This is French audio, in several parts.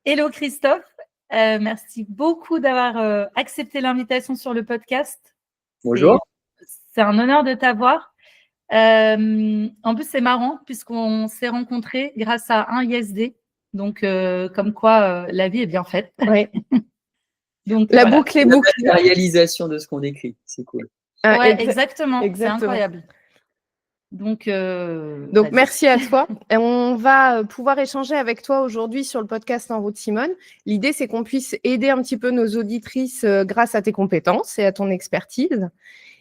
Hello Christophe, merci beaucoup d'avoir accepté l'invitation sur le podcast. Bonjour. C'est un honneur de t'avoir. En plus, c'est marrant puisqu'on s'est rencontrés grâce à un ISD. Donc, comme quoi, la vie est bien faite. Oui. Donc, la boucle est bouclée. La réalisation de ce qu'on écrit, c'est cool. Ouais, exactement. C'est incroyable. Donc merci à toi. Et on va pouvoir échanger avec toi aujourd'hui sur le podcast En route Simone. L'idée, c'est qu'on puisse aider un petit peu nos auditrices grâce à tes compétences et à ton expertise.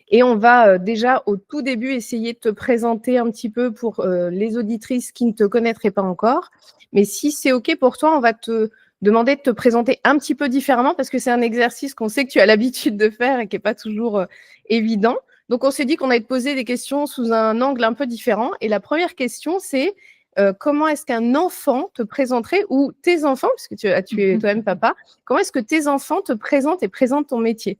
Et on va déjà au tout début essayer de te présenter un petit peu pour les auditrices qui ne te connaîtraient pas encore. Mais si c'est OK pour toi, on va te demander de te présenter un petit peu différemment parce que c'est un exercice qu'on sait que tu as l'habitude de faire et qui n'est pas toujours évident. Donc, on s'est dit qu'on allait te poser des questions sous un angle un peu différent. Et la première question, c'est comment est-ce qu'un enfant te présenterait, ou tes enfants, parce que tu es toi-même papa, comment est-ce que tes enfants te présentent et présentent ton métier?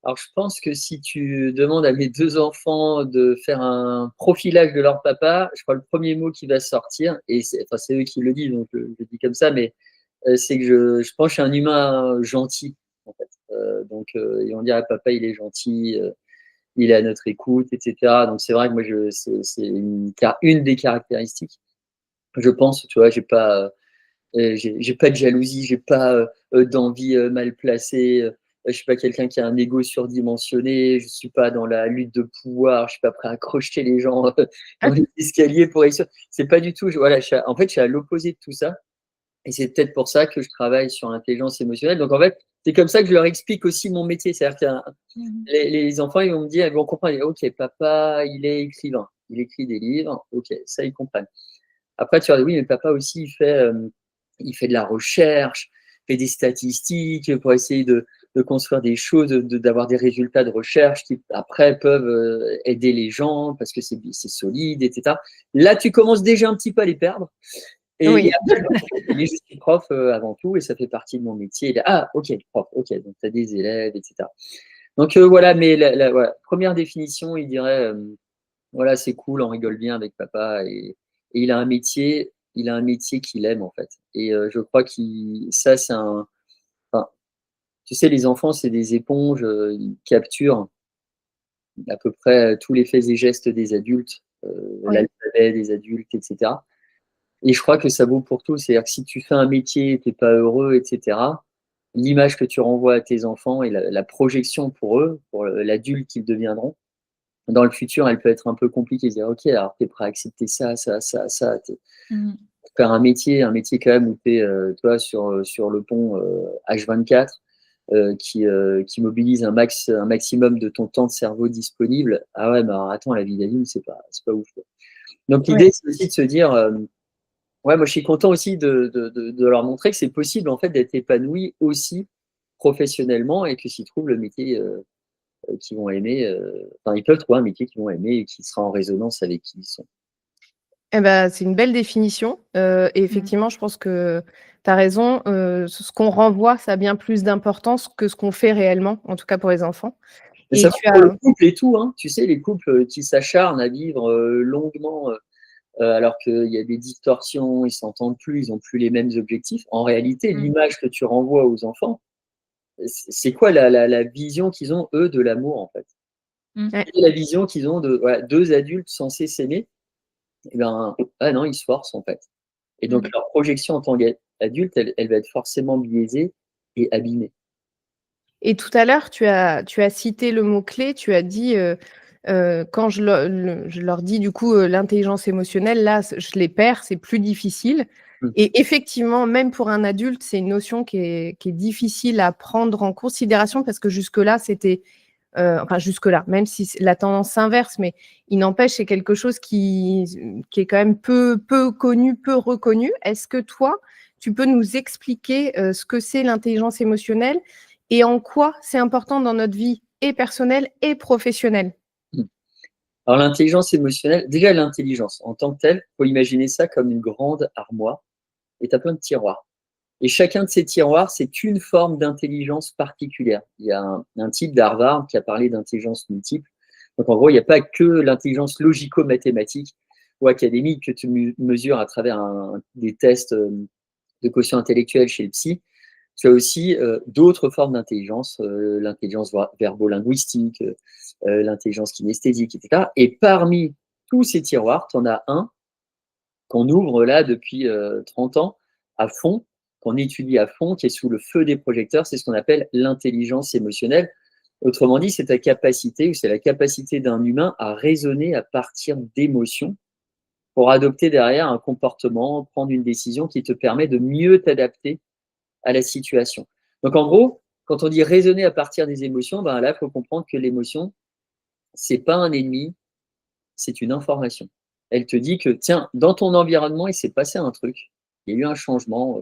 Alors, je pense que si tu demandes à mes 2 enfants de faire un profilage de leur papa, je crois le premier mot qui va sortir, et c'est eux qui le disent, donc je le dis comme ça, mais c'est que je pense que je suis un humain gentil, en fait. Ils vont dire, papa, il est gentil, il est à notre écoute, etc. Donc, c'est vrai que moi, c'est une des caractéristiques. Je pense, tu vois, j'ai pas de jalousie, j'ai pas d'envie mal placée. Je suis pas quelqu'un qui a un ego surdimensionné. Je suis pas dans la lutte de pouvoir. Je suis pas prêt à crocheter les gens dans les escaliers pour réussir. C'est pas du tout. En fait, je suis à l'opposé de tout ça. Et c'est peut-être pour ça que je travaille sur l'intelligence émotionnelle. Donc en fait, c'est comme ça que je leur explique aussi mon métier. C'est-à-dire que les enfants, ils vont me dire, ils vont comprendre. Ok, papa, il est écrivain. Il écrit des livres. Ok, ça ils comprennent. Après, tu vas dire, oui, mais papa aussi, il fait de la recherche, il fait des statistiques pour essayer de construire des choses, d'avoir des résultats de recherche qui, après, peuvent aider les gens parce que c'est solide, etc. Là, tu commences déjà un petit peu à les perdre. Et après, mais je suis prof avant tout et ça fait partie de mon métier. Ok, prof, ok, donc tu as des élèves, etc. Donc voilà, mais voilà, première définition, il dirait, voilà, c'est cool, on rigole bien avec papa et il a un métier qu'il aime en fait. Et je crois ça c'est enfin, tu sais, les enfants c'est des éponges, ils capturent à peu près tous les faits et gestes des adultes, l'alphabet des adultes, etc. Et je crois que ça vaut pour tout, c'est-à-dire que si tu fais un métier, t'es pas heureux, etc. L'image que tu renvoies à tes enfants et la projection pour eux, pour l'adulte qu'ils deviendront, dans le futur, elle peut être un peu compliquée. Dire, ok, alors tu es prêt à accepter ça. Faire un métier quand même où tu es toi, sur le pont H24 qui mobilise un maximum de ton temps de cerveau disponible. Ah ouais, mais alors, attends, la vie d'adulte, c'est pas ouf. Quoi. Donc l'idée, c'est aussi de se dire, ouais, moi je suis content aussi de leur montrer que c'est possible en fait d'être épanoui aussi professionnellement et que s'ils trouvent le métier qu'ils vont aimer, ils peuvent trouver un métier qu'ils vont aimer et qui sera en résonance avec qui ils sont. Eh ben, c'est une belle définition. Et effectivement, je pense que tu as raison. Ce qu'on renvoie, ça a bien plus d'importance que ce qu'on fait réellement, en tout cas pour les enfants. Et ça pour le couple et tout, hein. Tu sais, les couples qui s'acharnent à vivre longuement alors qu'il y a des distorsions, ils s'entendent plus, ils n'ont plus les mêmes objectifs. En réalité, l'image que tu renvoies aux enfants, c'est quoi la vision qu'ils ont, eux, de l'amour, en fait. La vision qu'ils ont de deux adultes censés s'aimer, eh ben, non, ils se forcent, en fait. Et donc, leur projection en tant qu'adulte, elle va être forcément biaisée et abîmée. Et tout à l'heure, tu as cité le mot-clé, tu as dit, quand je leur dis, du coup, l'intelligence émotionnelle, là, je les perds, c'est plus difficile. Et effectivement, même pour un adulte, c'est une notion qui est difficile à prendre en considération parce que jusque-là, c'était… jusque-là, même si la tendance s'inverse, mais il n'empêche, c'est quelque chose qui est quand même peu connu, peu reconnu. Est-ce que toi, tu peux nous expliquer ce que c'est l'intelligence émotionnelle et en quoi c'est important dans notre vie et personnelle et professionnelle? Alors, l'intelligence émotionnelle, déjà l'intelligence en tant que telle, il faut imaginer ça comme une grande armoire et tu as plein de tiroirs. Et chacun de ces tiroirs, c'est une forme d'intelligence particulière. Il y a un type d'Harvard qui a parlé d'intelligence multiple. Donc, en gros, il n'y a pas que l'intelligence logico-mathématique ou académique que tu mesures à travers des tests de quotient intellectuel chez le psy, tu as aussi d'autres formes d'intelligence, l'intelligence verbo-linguistique, l'intelligence kinesthésique, etc. Et parmi tous ces tiroirs, tu en as un qu'on ouvre là depuis 30 ans à fond, qu'on étudie à fond, qui est sous le feu des projecteurs, c'est ce qu'on appelle l'intelligence émotionnelle. Autrement dit, c'est ta capacité, ou c'est la capacité d'un humain à raisonner à partir d'émotions pour adopter derrière un comportement, prendre une décision qui te permet de mieux t'adapter à la situation. Donc en gros, quand on dit raisonner à partir des émotions, ben là, il faut comprendre que l'émotion, c'est pas un ennemi, c'est une information. Elle te dit que, tiens, dans ton environnement, il s'est passé un truc, il y a eu un changement,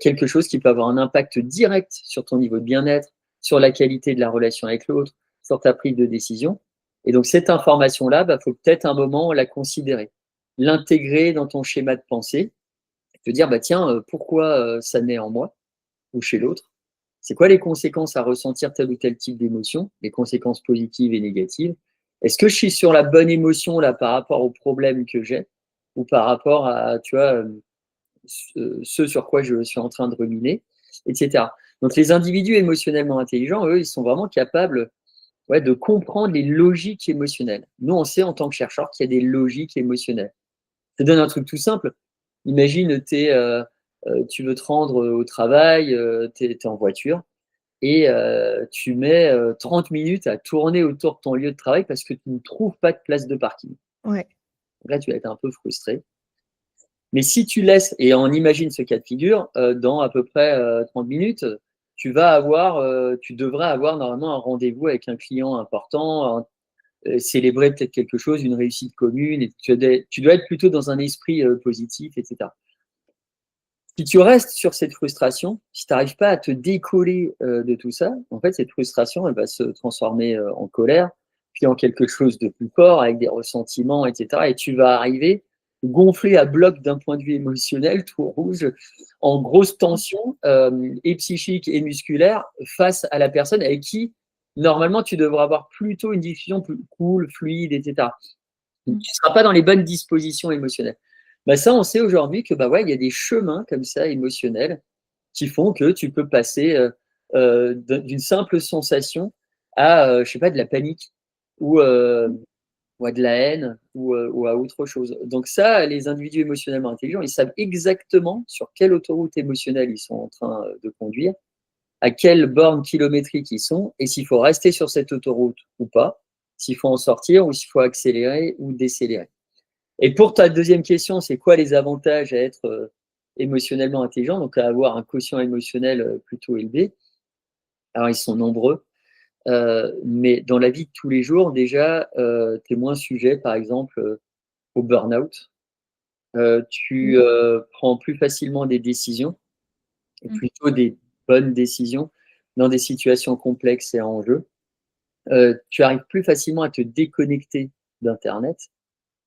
quelque chose qui peut avoir un impact direct sur ton niveau de bien-être, sur la qualité de la relation avec l'autre, sur ta prise de décision. Et donc cette information-là, il faut peut-être un moment la considérer, l'intégrer dans ton schéma de pensée, te dire, tiens, pourquoi ça naît en moi ou chez l'autre? C'est quoi les conséquences à ressentir tel ou tel type d'émotion, les conséquences positives et négatives? Est-ce que je suis sur la bonne émotion là par rapport au problème que j'ai ou par rapport à, tu vois, ce sur quoi je suis en train de ruminer, etc. Donc les individus émotionnellement intelligents, eux, ils sont vraiment capables de comprendre les logiques émotionnelles. Nous, on sait en tant que chercheurs qu'il y a des logiques émotionnelles. Je te donne un truc tout simple. Imagine, tu veux te rendre au travail, tu es en voiture et tu mets 30 minutes à tourner autour de ton lieu de travail parce que tu ne trouves pas de place de parking. Ouais. Là, tu vas être un peu frustré. Mais si tu laisses, et on imagine ce cas de figure, dans à peu près 30 minutes, tu devrais avoir normalement un rendez-vous avec un client important, célébrer peut-être quelque chose, une réussite commune, et tu dois être plutôt dans un esprit positif, etc. Si tu restes sur cette frustration, si tu n'arrives pas à te décoller de tout ça, en fait, cette frustration, elle va se transformer en colère, puis en quelque chose de plus fort, avec des ressentiments, etc. Et tu vas arriver gonflé à bloc d'un point de vue émotionnel, tout rouge, en grosse tension et psychique et musculaire face à la personne avec qui, normalement, tu devrais avoir plutôt une discussion plus cool, fluide, etc. Donc, tu ne seras pas dans les bonnes dispositions émotionnelles. Ça, on sait aujourd'hui que il y a des chemins comme ça émotionnels qui font que tu peux passer d'une simple sensation à, je sais pas, de la panique ou à de la haine ou à autre chose. Donc ça, les individus émotionnellement intelligents, ils savent exactement sur quelle autoroute émotionnelle ils sont en train de conduire, à quelle borne kilométrique ils sont, et s'il faut rester sur cette autoroute ou pas, s'il faut en sortir ou s'il faut accélérer ou décélérer. Et pour ta deuxième question, c'est quoi les avantages à être émotionnellement intelligent, donc à avoir un quotient émotionnel plutôt élevé? Alors, ils sont nombreux, mais dans la vie de tous les jours, déjà, tu es moins sujet, par exemple, au burn-out. Tu prends plus facilement des décisions, et plutôt des bonnes décisions, dans des situations complexes et à enjeu. Tu arrives plus facilement à te déconnecter d'Internet.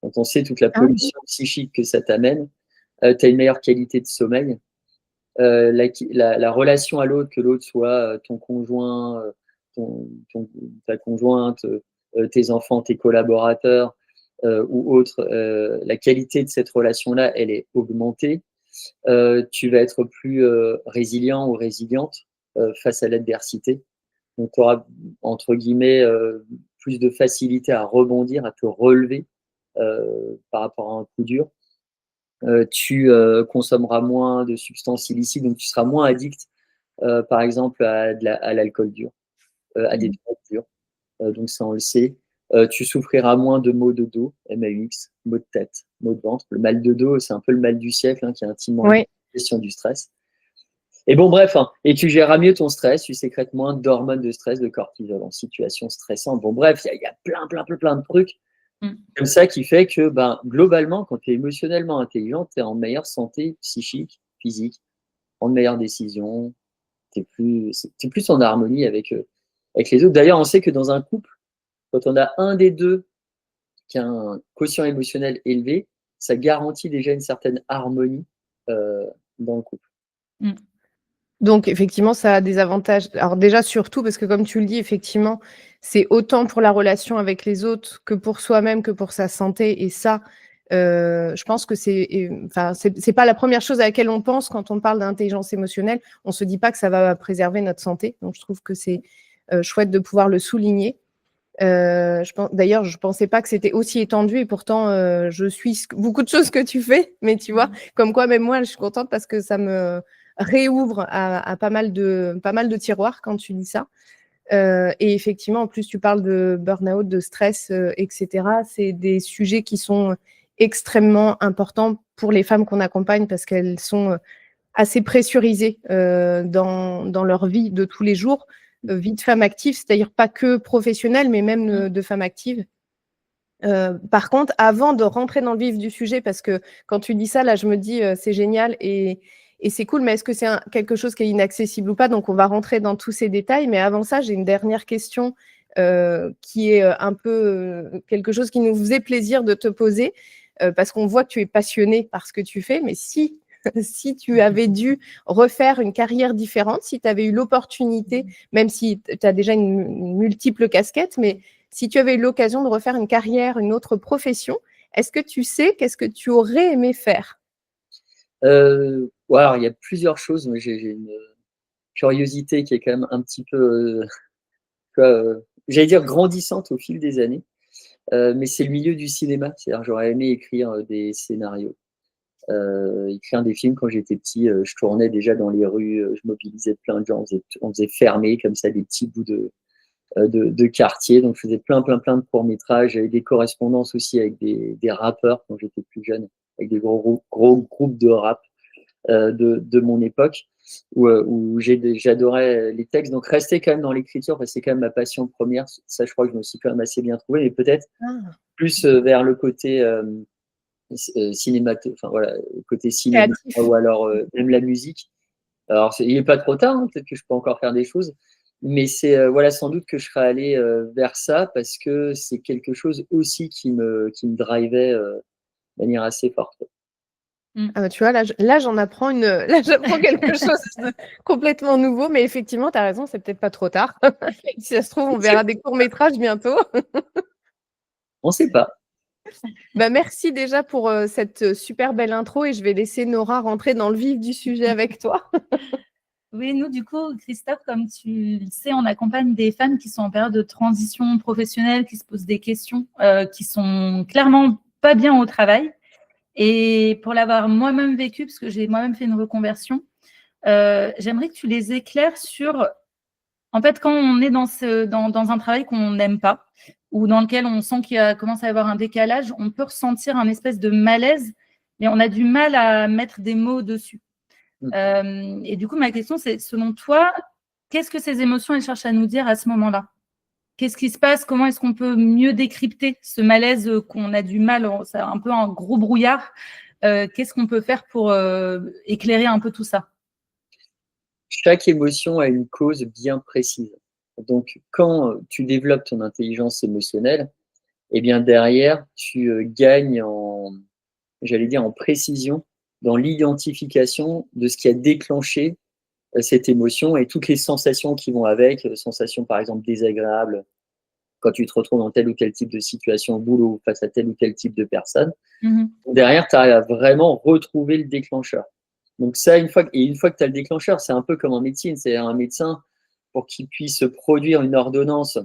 Quand on sait toute la pollution psychique que ça t'amène, tu as une meilleure qualité de sommeil. La relation à l'autre, que l'autre soit ton conjoint, ta conjointe, tes enfants, tes collaborateurs ou autres, la qualité de cette relation-là, elle est augmentée. Tu vas être plus résilient ou résiliente face à l'adversité. Donc, tu auras, entre guillemets, plus de facilité à rebondir, à te relever par rapport à un coup dur. Tu consommeras moins de substances illicites, donc tu seras moins addict, par exemple, à l'alcool dur, à des drogues dures. Donc ça, on le sait. Tu souffriras moins de maux de dos, MAUX, maux de tête, maux de ventre. Le mal de dos, c'est un peu le mal du siècle, qui est intimement lié à la gestion du stress. Et bon, bref, et tu géreras mieux ton stress, tu sécrètes moins d'hormones de stress, de cortisol en situation stressante. Bon, bref, il y a plein de trucs comme ça qui fait que globalement, quand tu es émotionnellement intelligent, tu es en meilleure santé psychique, physique, en meilleure décision, tu es plus en harmonie avec les autres. D'ailleurs, on sait que dans un couple, quand on a un des deux qui a un quotient émotionnel élevé, ça garantit déjà une certaine harmonie dans le couple. Donc, effectivement, ça a des avantages. Alors déjà, surtout, parce que comme tu le dis, effectivement, c'est autant pour la relation avec les autres que pour soi-même, que pour sa santé. Et ça, Je pense que c'est pas la première chose à laquelle on pense quand on parle d'intelligence émotionnelle. On se dit pas que ça va préserver notre santé. Donc, je trouve que c'est chouette de pouvoir le souligner. D'ailleurs, je pensais pas que c'était aussi étendu et pourtant, je suis beaucoup de choses que tu fais. Mais tu vois, comme quoi, même moi, je suis contente parce que ça me réouvre à pas mal de tiroirs quand tu dis ça. Et effectivement, en plus, tu parles de burn-out, de stress, etc. C'est des sujets qui sont extrêmement importants pour les femmes qu'on accompagne parce qu'elles sont assez pressurisées dans leur vie de tous les jours, vie de femme active, c'est-à-dire pas que professionnelle, mais même de femme active. Par contre, avant de rentrer dans le vif du sujet, parce que quand tu dis ça, là, je me dis c'est génial et c'est cool, mais est-ce que c'est quelque chose qui est inaccessible ou pas? Donc, on va rentrer dans tous ces détails. Mais avant ça, j'ai une dernière question qui est un peu quelque chose qui nous faisait plaisir de te poser parce qu'on voit que tu es passionnée par ce que tu fais. Mais si tu avais dû refaire une carrière différente, si tu avais eu l'opportunité, même si tu as déjà une multiple casquette, mais si tu avais eu l'occasion de refaire une carrière, une autre profession, est-ce que tu sais qu'est-ce que tu aurais aimé faire? Alors, il y a plusieurs choses, mais j'ai une curiosité qui est quand même un petit peu, j'allais dire grandissante au fil des années, mais c'est le milieu du cinéma. C'est-à-dire, j'aurais aimé écrire des scénarios, écrire des films quand j'étais petit. Je tournais déjà dans les rues, je mobilisais plein de gens, on faisait fermer comme ça des petits bouts de quartier. Donc, je faisais plein de courts-métrages. J'avais des correspondances aussi avec des rappeurs quand j'étais plus jeune, avec des gros groupes de rap de mon époque, où j'adorais les textes. Donc, rester quand même dans l'écriture, parce que c'est quand même ma passion première. Ça, je crois que je me suis quand même assez bien trouvé, mais peut-être plus vers le côté enfin voilà, côté cinéma, ou alors même la musique. Alors, il n'est pas trop tard, hein, peut-être que je peux encore faire des choses, mais c'est voilà, sans doute que je serais allé vers ça parce que c'est quelque chose aussi qui me drivait de manière assez forte. Ah bah, tu vois, là j'en apprends là, j'apprends quelque chose de complètement nouveau, mais effectivement, tu as raison, c'est peut-être pas trop tard. Si ça se trouve, on verra des courts-métrages bientôt. On ne sait pas. Bah, merci déjà pour cette super belle intro et je vais laisser Nora rentrer dans le vif du sujet avec toi. Oui, nous, du coup, Christophe, comme tu le sais, on accompagne des femmes qui sont en période de transition professionnelle, qui se posent des questions, qui sont clairement pas bien au travail. Et pour l'avoir moi-même vécu, parce que j'ai moi-même fait une reconversion, j'aimerais que tu les éclaires sur, en fait, quand on est dans un travail qu'on n'aime pas, ou dans lequel on sent qu'il commence à y avoir un décalage, on peut ressentir un espèce de malaise, mais on a du mal à mettre des mots dessus. Et du coup, ma question, c'est, selon toi, qu'est-ce que ces émotions, elles cherchent à nous dire à ce moment-là? Qu'est-ce qui se passe? Comment est-ce qu'on peut mieux décrypter ce malaise qu'on a du mal? C'est un peu un gros brouillard. Qu'est-ce qu'on peut faire pour éclairer un peu tout ça? Chaque émotion a une cause bien précise. Donc, quand tu développes ton intelligence émotionnelle, eh bien derrière, tu gagnes j'allais dire, en précision dans l'identification de ce qui a déclenché cette émotion et toutes les sensations qui vont avec, sensations par exemple désagréables quand tu te retrouves dans tel ou tel type de situation au boulot ou face à tel ou tel type de personne. Derrière, tu arrives à vraiment retrouver le déclencheur. Donc ça, une fois que tu as le déclencheur, c'est un peu comme en médecine, c'est un médecin, pour qu'il puisse produire une ordonnance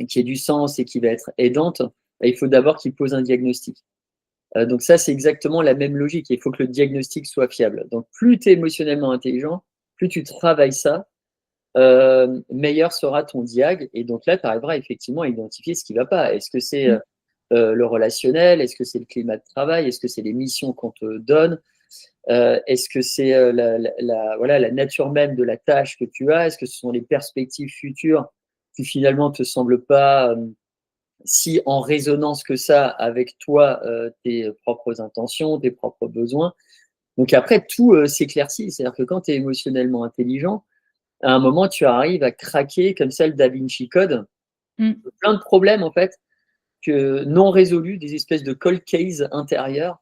qui ait du sens et qui va être aidante, il faut d'abord qu'il pose un diagnostic. Donc ça, c'est exactement la même logique. Il faut que le diagnostic soit fiable. Donc plus tu es émotionnellement intelligent, plus tu travailles ça, meilleur sera ton diag. Et donc là, tu arriveras effectivement à identifier ce qui ne va pas. Est-ce que c'est le relationnel? Est-ce que c'est le climat de travail? Est-ce que c'est les missions qu'on te donne? Est-ce que c'est voilà, la nature même de la tâche que tu as? Est-ce que ce sont les perspectives futures qui finalement ne te semblent pas si en résonance que ça avec toi, tes propres intentions, tes propres besoins? Donc après, tout s'éclaircit. C'est-à-dire que quand tu es émotionnellement intelligent, à un moment, tu arrives à craquer comme ça le Da Vinci Code. Plein de problèmes, en fait, non résolus, des espèces de cold case intérieurs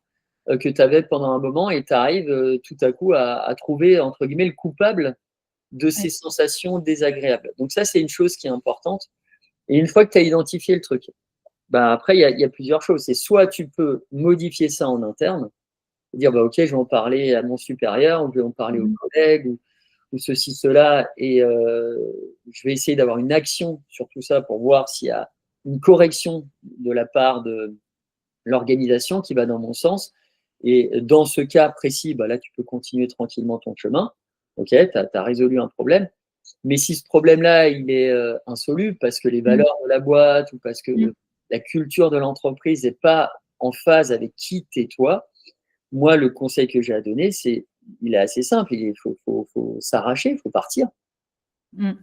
que tu avais pendant un moment et tu arrives tout à coup à trouver, entre guillemets, le coupable de ces sensations désagréables. Donc ça, c'est une chose qui est importante. Et une fois que tu as identifié le truc, Bah, après, il y a plusieurs choses. C'est soit tu peux modifier ça en interne, dire bah, ok, je vais en parler à mon supérieur, ou je vais en parler aux collègues, ou ceci, cela, et je vais essayer d'avoir une action sur tout ça pour voir s'il y a une correction de la part de l'organisation qui va dans mon sens. Et dans ce cas précis, bah là, tu peux continuer tranquillement ton chemin. Ok, tu as résolu un problème. Mais si ce problème-là, il est insoluble parce que les valeurs de la boîte ou parce que la culture de l'entreprise n'est pas en phase avec qui t'es toi, moi, le conseil que j'ai à donner, il est assez simple. Il faut s'arracher, il faut partir. Mais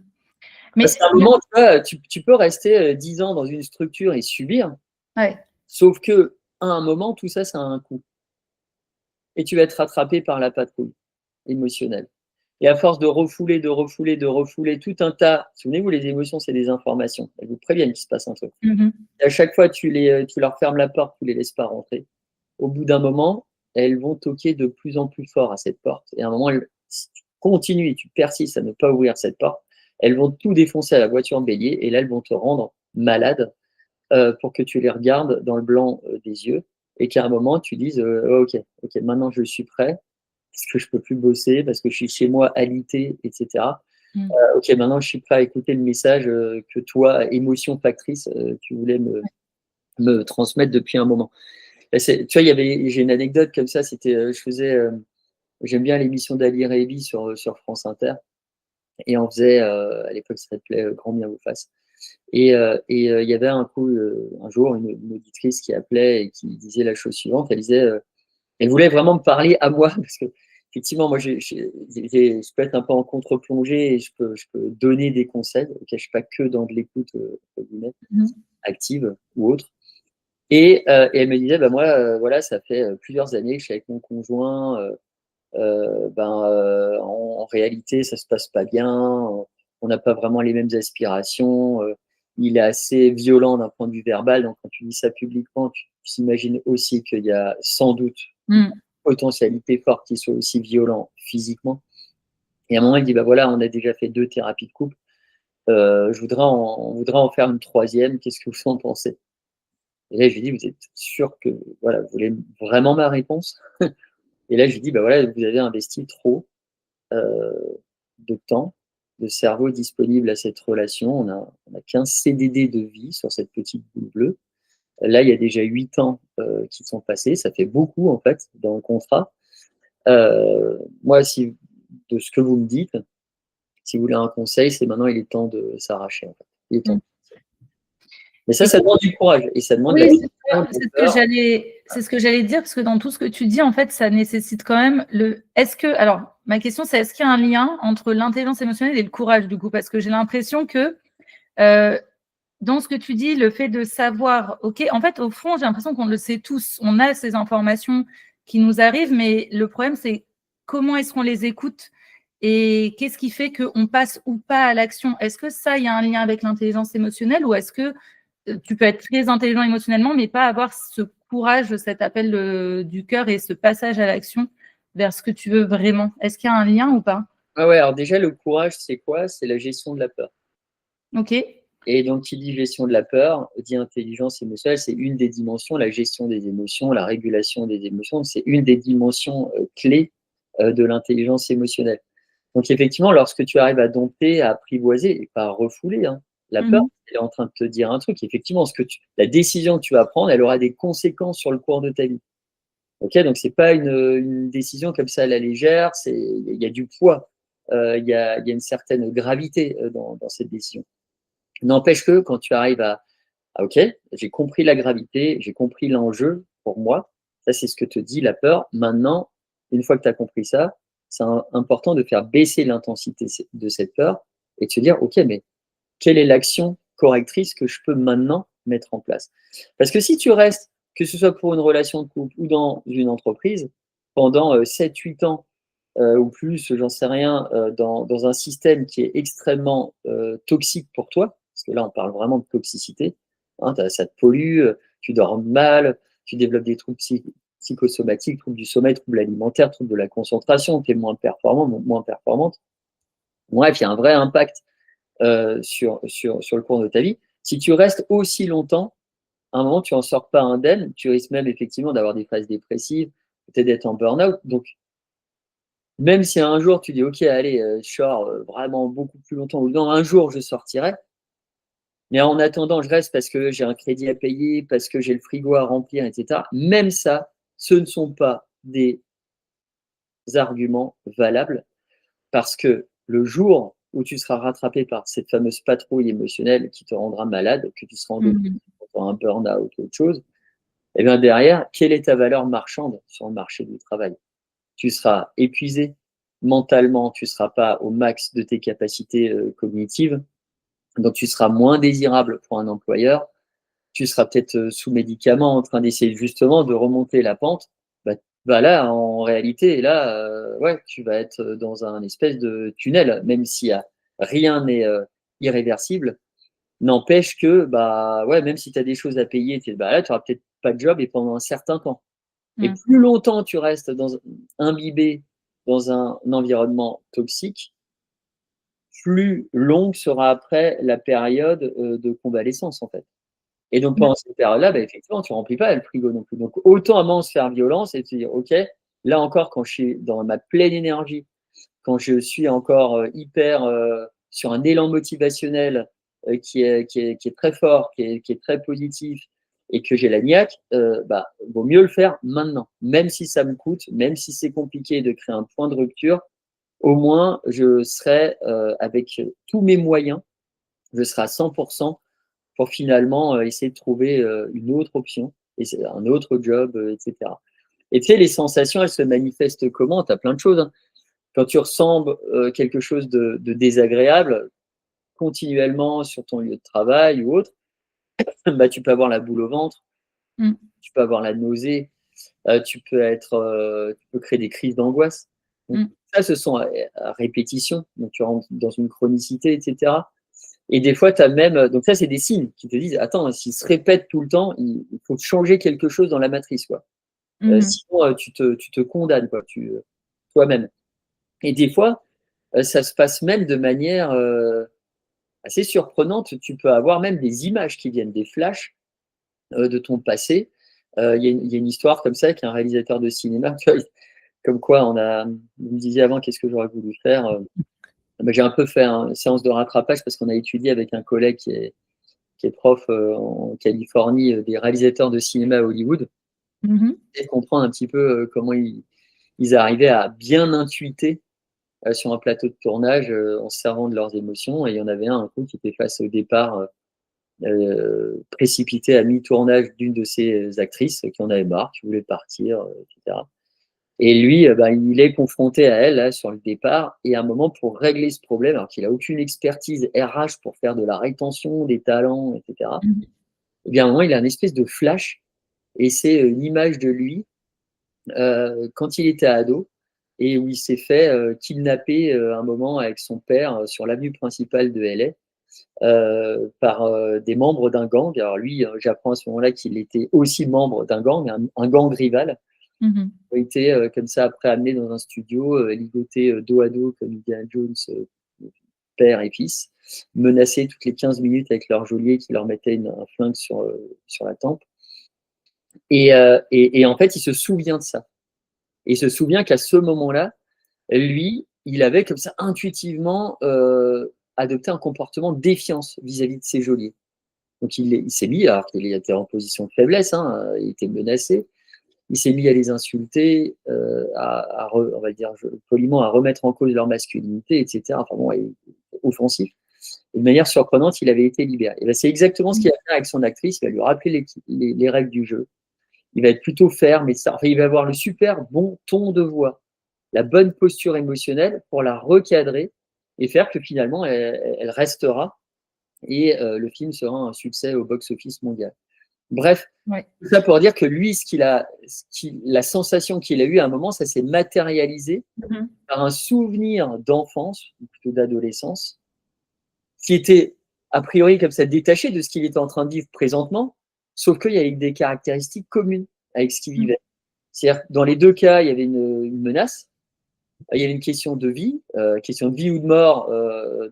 parce qu'à un moment, tu peux rester 10 ans dans une structure et subir. Ouais. Sauf qu'à un moment, tout ça, ça a un coût. Et tu vas être rattrapé par la patrouille émotionnelle. Et à force de refouler tout un tas, souvenez-vous, les émotions, c'est des informations. Elles vous préviennent qu'il se passe un truc. Et à chaque fois, tu leur fermes la porte, tu les laisses pas rentrer. Au bout d'un moment, elles vont toquer de plus en plus fort à cette porte. Et à un moment, si tu continues et tu persistes à ne pas ouvrir cette porte, elles vont tout défoncer à la voiture en bélier et là, elles vont te rendre malade pour que tu les regardes dans le blanc des yeux et qu'à un moment, tu dises ok, maintenant je suis prêt parce que je peux plus bosser, parce que je suis chez moi alité, etc. Ok, maintenant je suis prêt à écouter le message que toi, émotion factrice, tu voulais me transmettre depuis un moment. Tu vois, j'ai une anecdote comme ça, j'aime bien l'émission d'Ali Réby sur France Inter, et on faisait, à l'époque, ça s'appelait Grand bien vous fasse. Et il y avait un jour, une auditrice qui appelait et qui disait la chose suivante, elle voulait vraiment me parler à moi, parce que effectivement, moi, je peux être un peu en contre-plongée et je peux donner des conseils. Okay, je ne suis pas que dans de l'écoute active ou autre. Et elle me disait, bah, moi, voilà, ça fait plusieurs années que je suis avec mon conjoint. En réalité, ça se passe pas bien. On n'a pas vraiment les mêmes aspirations. Il est assez violent d'un point de vue verbal. Donc, quand tu dis ça publiquement, tu t'imagines aussi qu'il y a sans doute une potentialité forte qu'il soit aussi violent physiquement. Et à un moment, il dit, bah voilà, on a déjà fait 2 thérapies de couple. On voudrait en faire une 3e. Qu'est-ce que vous en pensez? Et là, je lui dis, vous êtes sûr que voilà, vous voulez vraiment ma réponse? Et là, je lui dis, bah voilà, vous avez investi trop de temps, de cerveau disponible à cette relation. On a 15 CDD de vie sur cette petite boule bleue. Là, il y a déjà 8 ans qui sont passés. Ça fait beaucoup, en fait, dans le contrat. Moi, de ce que vous me dites, si vous voulez un conseil, c'est maintenant, il est temps de s'arracher. En fait. Il est temps. Mais ça demande du courage. Et ça demande c'est ce que j'allais dire, parce que dans tout ce que tu dis, en fait, ça nécessite quand même alors, ma question, c'est est-ce qu'il y a un lien entre l'intelligence émotionnelle et le courage, du coup? Parce que j'ai l'impression que dans ce que tu dis, le fait de savoir, ok, en fait, au fond, j'ai l'impression qu'on le sait tous. On a ces informations qui nous arrivent, mais le problème, c'est comment est-ce qu'on les écoute et qu'est-ce qui fait qu'on passe ou pas à l'action? Est-ce que ça, il y a un lien avec l'intelligence émotionnelle ou est-ce que tu peux être très intelligent émotionnellement, mais pas avoir ce courage, cet appel du cœur et ce passage à l'action vers ce que tu veux vraiment? Est-ce qu'il y a un lien ou pas? Ah ouais, alors déjà, le courage, c'est quoi? C'est la gestion de la peur. Ok. Et donc, qui dit gestion de la peur, dit intelligence émotionnelle, c'est une des dimensions, la gestion des émotions, la régulation des émotions, c'est une des dimensions clés de l'intelligence émotionnelle. Donc, effectivement, lorsque tu arrives à dompter, à apprivoiser, et pas à refouler, la peur, elle est en train de te dire un truc. Effectivement, la décision que tu vas prendre, elle aura des conséquences sur le cours de ta vie. Okay, donc, ce n'est pas une décision comme ça à la légère, il y a du poids, il y a une certaine gravité dans cette décision. N'empêche que quand tu arrives à OK, j'ai compris la gravité, j'ai compris l'enjeu pour moi, ça c'est ce que te dit la peur. Maintenant, une fois que tu as compris ça, c'est important de faire baisser l'intensité de cette peur et de se dire OK, mais quelle est l'action correctrice que je peux maintenant mettre en place? Parce que si tu restes, que ce soit pour une relation de couple ou dans une entreprise, pendant 7-8 ans ou plus, j'en sais rien, dans un système qui est extrêmement toxique pour toi, parce que là, on parle vraiment de toxicité, ça te pollue, tu dors mal, tu développes des troubles psychosomatiques, troubles du sommeil, troubles alimentaires, troubles de la concentration, tu es moins performant, moins performante. Bref, il y a un vrai impact sur le cours de ta vie. Si tu restes aussi longtemps, à un moment, tu n'en sors pas indemne, tu risques même effectivement d'avoir des phases dépressives, peut-être d'être en burn-out. Donc, même si un jour tu dis, OK, allez, je sors vraiment beaucoup plus longtemps, ou non, un jour je sortirai, mais en attendant, je reste parce que j'ai un crédit à payer, parce que j'ai le frigo à remplir, etc. Même ça, ce ne sont pas des arguments valables parce que le jour où tu seras rattrapé par cette fameuse patrouille émotionnelle qui te rendra malade, que tu seras en dépression, un burn-out ou autre chose, et bien derrière, quelle est ta valeur marchande sur le marché du travail? Tu seras épuisé mentalement, tu ne seras pas au max de tes capacités cognitives, donc tu seras moins désirable pour un employeur, tu seras peut-être sous médicaments en train d'essayer justement de remonter la pente. Bah là, en réalité, là, ouais, tu vas être dans un espèce de tunnel, même si rien n'est irréversible. N'empêche que, bah ouais, même si tu as des choses à payer, bah là, tu n'auras peut-être pas de job et pendant un certain temps. Et plus longtemps tu restes imbibé dans un environnement toxique, plus longue sera après la période de convalescence, en fait. Et donc, pendant cette période-là, bah, effectivement, tu ne remplis pas le frigo non plus. Donc, autant à un moment se faire violence et te dire, OK, là encore, quand je suis dans ma pleine énergie, quand je suis encore hyper sur un élan motivationnel qui est très fort, qui est très positif et que j'ai la niaque, bah, vaut mieux le faire maintenant. Même si ça me coûte, même si c'est compliqué de créer un point de rupture, au moins, je serai avec tous mes moyens, je serai à 100% pour finalement essayer de trouver une autre option, et c'est un autre job, etc. Et tu sais, les sensations, elles se manifestent comment? Tu as plein de choses. Hein. Quand tu ressens quelque chose de désagréable continuellement sur ton lieu de travail ou autre, bah, tu peux avoir la boule au ventre, tu peux avoir la nausée, tu peux créer des crises d'angoisse. Donc, ça, ce sont à répétition. Donc, tu rentres dans une chronicité, etc. Et des fois, tu as même. Donc, ça, c'est des signes qui te disent attends, s'il se répète tout le temps, il faut changer quelque chose dans la matrice. Quoi. Sinon, tu te condamnes quoi, toi-même. Et des fois, ça se passe même de manière assez surprenante. Tu peux avoir même des images qui viennent, des flashs de ton passé. Il y a une histoire comme ça avec un réalisateur de cinéma. Tu vois, comme quoi, vous me disiez avant qu'est-ce que j'aurais voulu faire. J'ai un peu fait une séance de rattrapage parce qu'on a étudié avec un collègue qui est prof en Californie des réalisateurs de cinéma à Hollywood et comprendre un petit peu comment ils arrivaient à bien intuiter sur un plateau de tournage en se servant de leurs émotions. Et il y en avait un coup qui était face au départ précipité à mi-tournage d'une de ses actrices qui en avait marre, qui voulait partir, etc. Et lui, il est confronté à elle là, sur le départ. Et à un moment, pour régler ce problème, alors qu'il n'a aucune expertise RH pour faire de la rétention des talents, etc., et bien à un moment, il a une espèce de flash. Et c'est une image de lui quand il était ado et où il s'est fait kidnapper un moment avec son père sur l'avenue principale de LA. Par des membres d'un gang. Alors lui, j'apprends à ce moment-là qu'il était aussi membre d'un gang, un gang rival. Il a été comme ça après amené dans un studio, ligoté dos à dos comme Indiana Jones, père et fils, menacés toutes les 15 minutes avec leur geôlier qui leur mettait un flingue sur la tempe. Et en fait, il se souvient de ça. Et il se souvient qu'à ce moment-là, lui, il avait comme ça intuitivement adopté un comportement de défiance vis-à-vis de ses geôliers. Donc il s'est mis, alors qu'il était en position de faiblesse, hein, il était menacé, il s'est mis à les insulter, on va dire poliment, à remettre en cause leur masculinité, etc. Enfin bon, offensif. Et de manière surprenante, il avait été libéré. Et ben, c'est exactement ce qu'il va faire avec son actrice, il va lui rappeler les règles du jeu. Il va être plutôt ferme, il va avoir le super bon ton de voix, la bonne posture émotionnelle pour la recadrer et faire que finalement, elle restera et le film sera un succès au box-office mondial. Bref, tout ça pour dire que lui, la sensation qu'il a eue à un moment, ça s'est matérialisé par un souvenir d'enfance, ou plutôt d'adolescence, qui était a priori comme ça détaché de ce qu'il était en train de vivre présentement, sauf qu'il y avait des caractéristiques communes avec ce qu'il vivait. C'est-à-dire, dans les deux cas, il y avait une menace, il y avait une question de vie ou de mort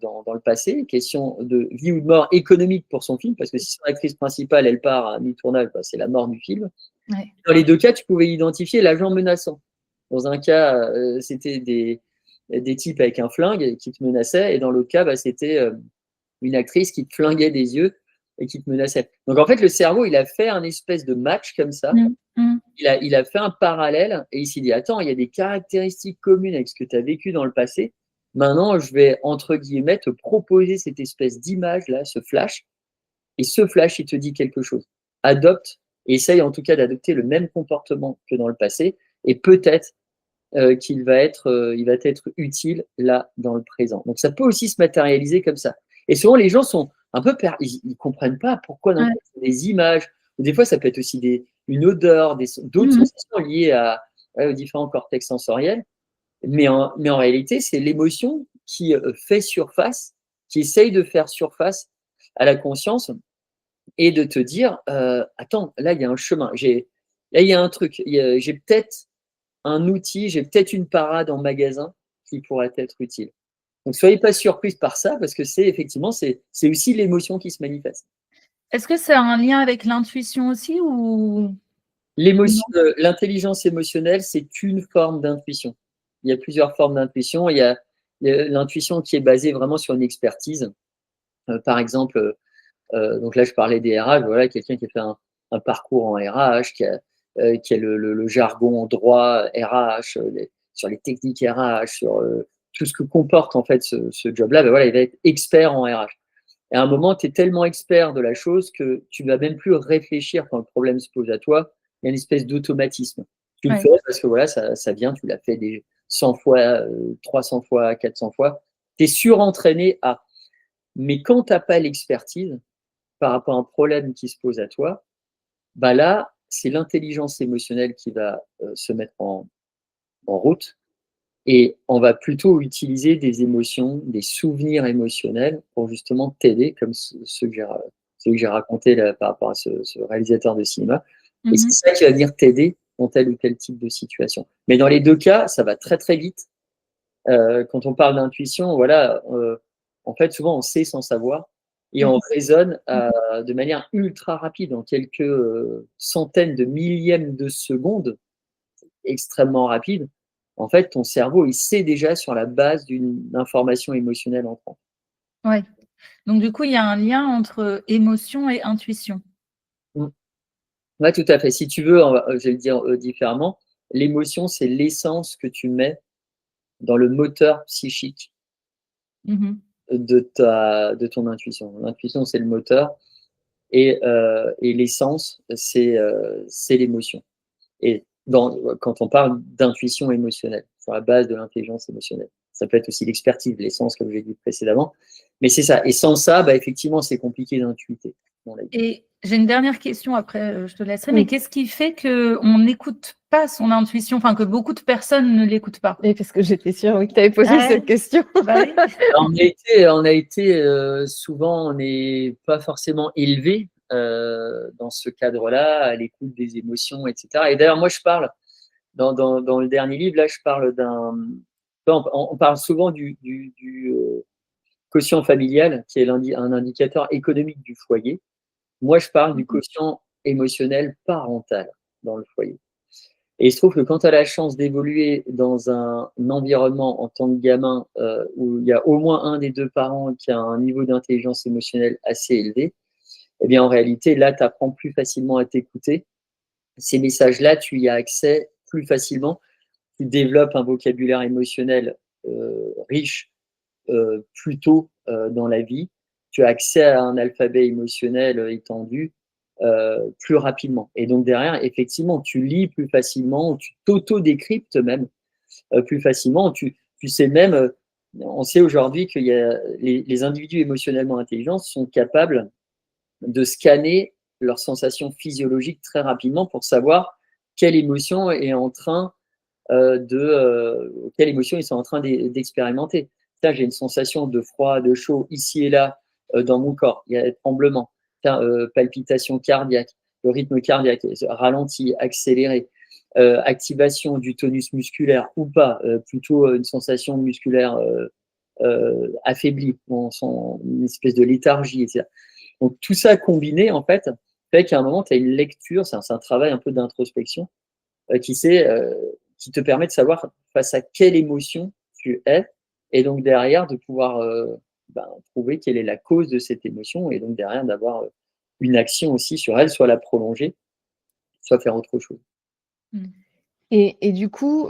dans le passé, question de vie ou de mort économique pour son film, parce que si son actrice principale, elle part à mi-tournage, bah, c'est la mort du film. Ouais. Dans les deux cas, tu pouvais identifier l'agent menaçant. Dans un cas, c'était des types avec un flingue qui te menaçaient, et dans l'autre cas, bah, c'était une actrice qui te flinguait des yeux et qui te menaçait. Donc en fait, le cerveau, il a fait un espèce de match comme ça. Il a fait un parallèle et il s'est dit, attends, il y a des caractéristiques communes avec ce que tu as vécu dans le passé. Maintenant, je vais, entre guillemets, te proposer cette espèce d'image-là, ce flash. Et ce flash, il te dit quelque chose. Adopte, et essaye en tout cas d'adopter le même comportement que dans le passé. Et peut-être qu'il va être utile là, dans le présent. Donc ça peut aussi se matérialiser comme ça. Et souvent, les gens sont un peu ils ne comprennent pas pourquoi des images, ou des fois, ça peut être aussi une odeur, d'autres sensations liées aux différents cortex sensoriels. Mais en réalité, c'est l'émotion qui fait surface, qui essaye de faire surface à la conscience et de te dire attends, là, il y a un chemin. Là, il y a un truc. J'ai peut-être un outil, j'ai peut-être une parade en magasin qui pourrait être utile. Donc, soyez pas surprise par ça, parce que c'est aussi l'émotion qui se manifeste. Est-ce que c'est un lien avec l'intuition aussi ou... L'intelligence émotionnelle, c'est une forme d'intuition. Il y a plusieurs formes d'intuition. Il y a l'intuition qui est basée vraiment sur une expertise. Par exemple, donc là, je parlais des RH, voilà, quelqu'un qui a fait un parcours en RH, qui a le jargon droit RH, sur les techniques RH, sur tout ce que comporte en fait ce job-là, ben voilà, il va être expert en RH. Et à un moment, tu es tellement expert de la chose que tu ne vas même plus réfléchir quand le problème se pose à toi. Il y a une espèce d'automatisme. Tu le fais parce que voilà, ça vient, tu l'as fait des 100 fois, 300 fois, 400 fois. Tu es surentraîné à. Mais quand tu n'as pas l'expertise par rapport à un problème qui se pose à toi, bah là, c'est l'intelligence émotionnelle qui va se mettre en route, et on va plutôt utiliser des émotions, des souvenirs émotionnels pour justement t'aider, comme ceux que j'ai raconté là, par rapport à ce réalisateur de cinéma. Et c'est ça qui va venir t'aider dans tel ou tel type de situation. Mais dans les deux cas, ça va très très vite. Quand on parle d'intuition, voilà, en fait, souvent on sait sans savoir. Et on raisonne de manière ultra rapide, en quelques centaines de millièmes de secondes, extrêmement rapide. En fait, ton cerveau, il sait déjà sur la base d'une information émotionnelle entrante. Oui. Donc, du coup, il y a un lien entre émotion et intuition. Oui, tout à fait. Si tu veux, je vais le dire différemment, l'émotion, c'est l'essence que tu mets dans le moteur psychique de ton intuition. L'intuition, c'est le moteur, et l'essence, c'est l'émotion. Et quand on parle d'intuition émotionnelle, sur la base de l'intelligence émotionnelle, ça peut être aussi l'expertise, l'essence, comme j'ai dit précédemment. Mais c'est ça. Et sans ça, bah, effectivement, c'est compliqué d'intuiter. Et j'ai une dernière question, après je te laisserai, mais qu'est-ce qui fait qu'on n'écoute pas son intuition, enfin que beaucoup de personnes ne l'écoutent pas? Et parce que j'étais sûre que tu avais posé cette question. Bah oui. On a été souvent, on n'est pas forcément élevé dans ce cadre-là, à l'écoute des émotions, etc. Et d'ailleurs, moi, je parle, dans le dernier livre, là, je parle on parle souvent du quotient familial, qui est un indicateur économique du foyer. Moi, je parle du quotient émotionnel parental dans le foyer. Et il se trouve que quand tu as la chance d'évoluer dans un environnement en tant que gamin où il y a au moins un des deux parents qui a un niveau d'intelligence émotionnelle assez élevé, eh bien en réalité, là, tu apprends plus facilement à t'écouter. Ces messages-là, tu y as accès plus facilement. Tu développes un vocabulaire émotionnel riche plus tôt dans la vie. Tu as accès à un alphabet émotionnel étendu plus rapidement. Et donc derrière, effectivement, tu lis plus facilement, tu t'auto-décryptes même plus facilement. Tu sais même, on sait aujourd'hui que les individus émotionnellement intelligents sont capables de scanner leurs sensations physiologiques très rapidement pour savoir quelle émotion est en train quelle émotion ils sont en train d'expérimenter. Tiens, j'ai une sensation de froid, de chaud ici et là dans mon corps. Il y a des tremblements, palpitations cardiaques, le rythme cardiaque ralenti, accéléré. activation du tonus musculaire ou pas, plutôt une sensation musculaire affaiblie, on sent une espèce de léthargie, etc. Donc tout ça combiné, en fait, fait qu'à un moment, tu as une lecture, c'est un travail un peu d'introspection qui te permet de savoir face à quelle émotion tu es, et donc derrière de pouvoir trouver quelle est la cause de cette émotion, et donc derrière d'avoir une action aussi sur elle, soit la prolonger, soit faire autre chose. Et du coup,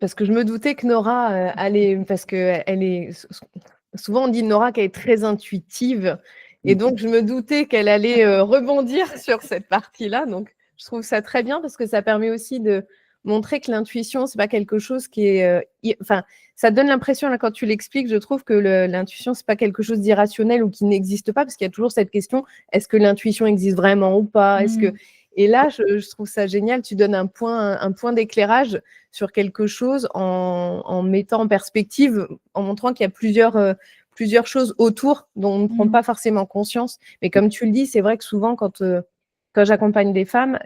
parce que je me doutais que Nora allait, parce que elle est souvent on dit de Nora qu'elle est très intuitive, et donc je me doutais qu'elle allait rebondir sur cette partie-là. Donc je trouve ça très bien parce que ça permet aussi de montrer que l'intuition, c'est pas quelque chose qui est, enfin, ça donne l'impression là quand tu l'expliques, je trouve que l'intuition c'est pas quelque chose d'irrationnel ou qui n'existe pas, parce qu'il y a toujours cette question, est-ce que l'intuition existe vraiment ou pas? Est-ce que Et là, je trouve ça génial. Tu donnes un point d'éclairage sur quelque chose en mettant en perspective, en montrant qu'il y a plusieurs choses autour dont on ne prend pas forcément conscience. Mais comme tu le dis, c'est vrai que souvent, quand j'accompagne des femmes,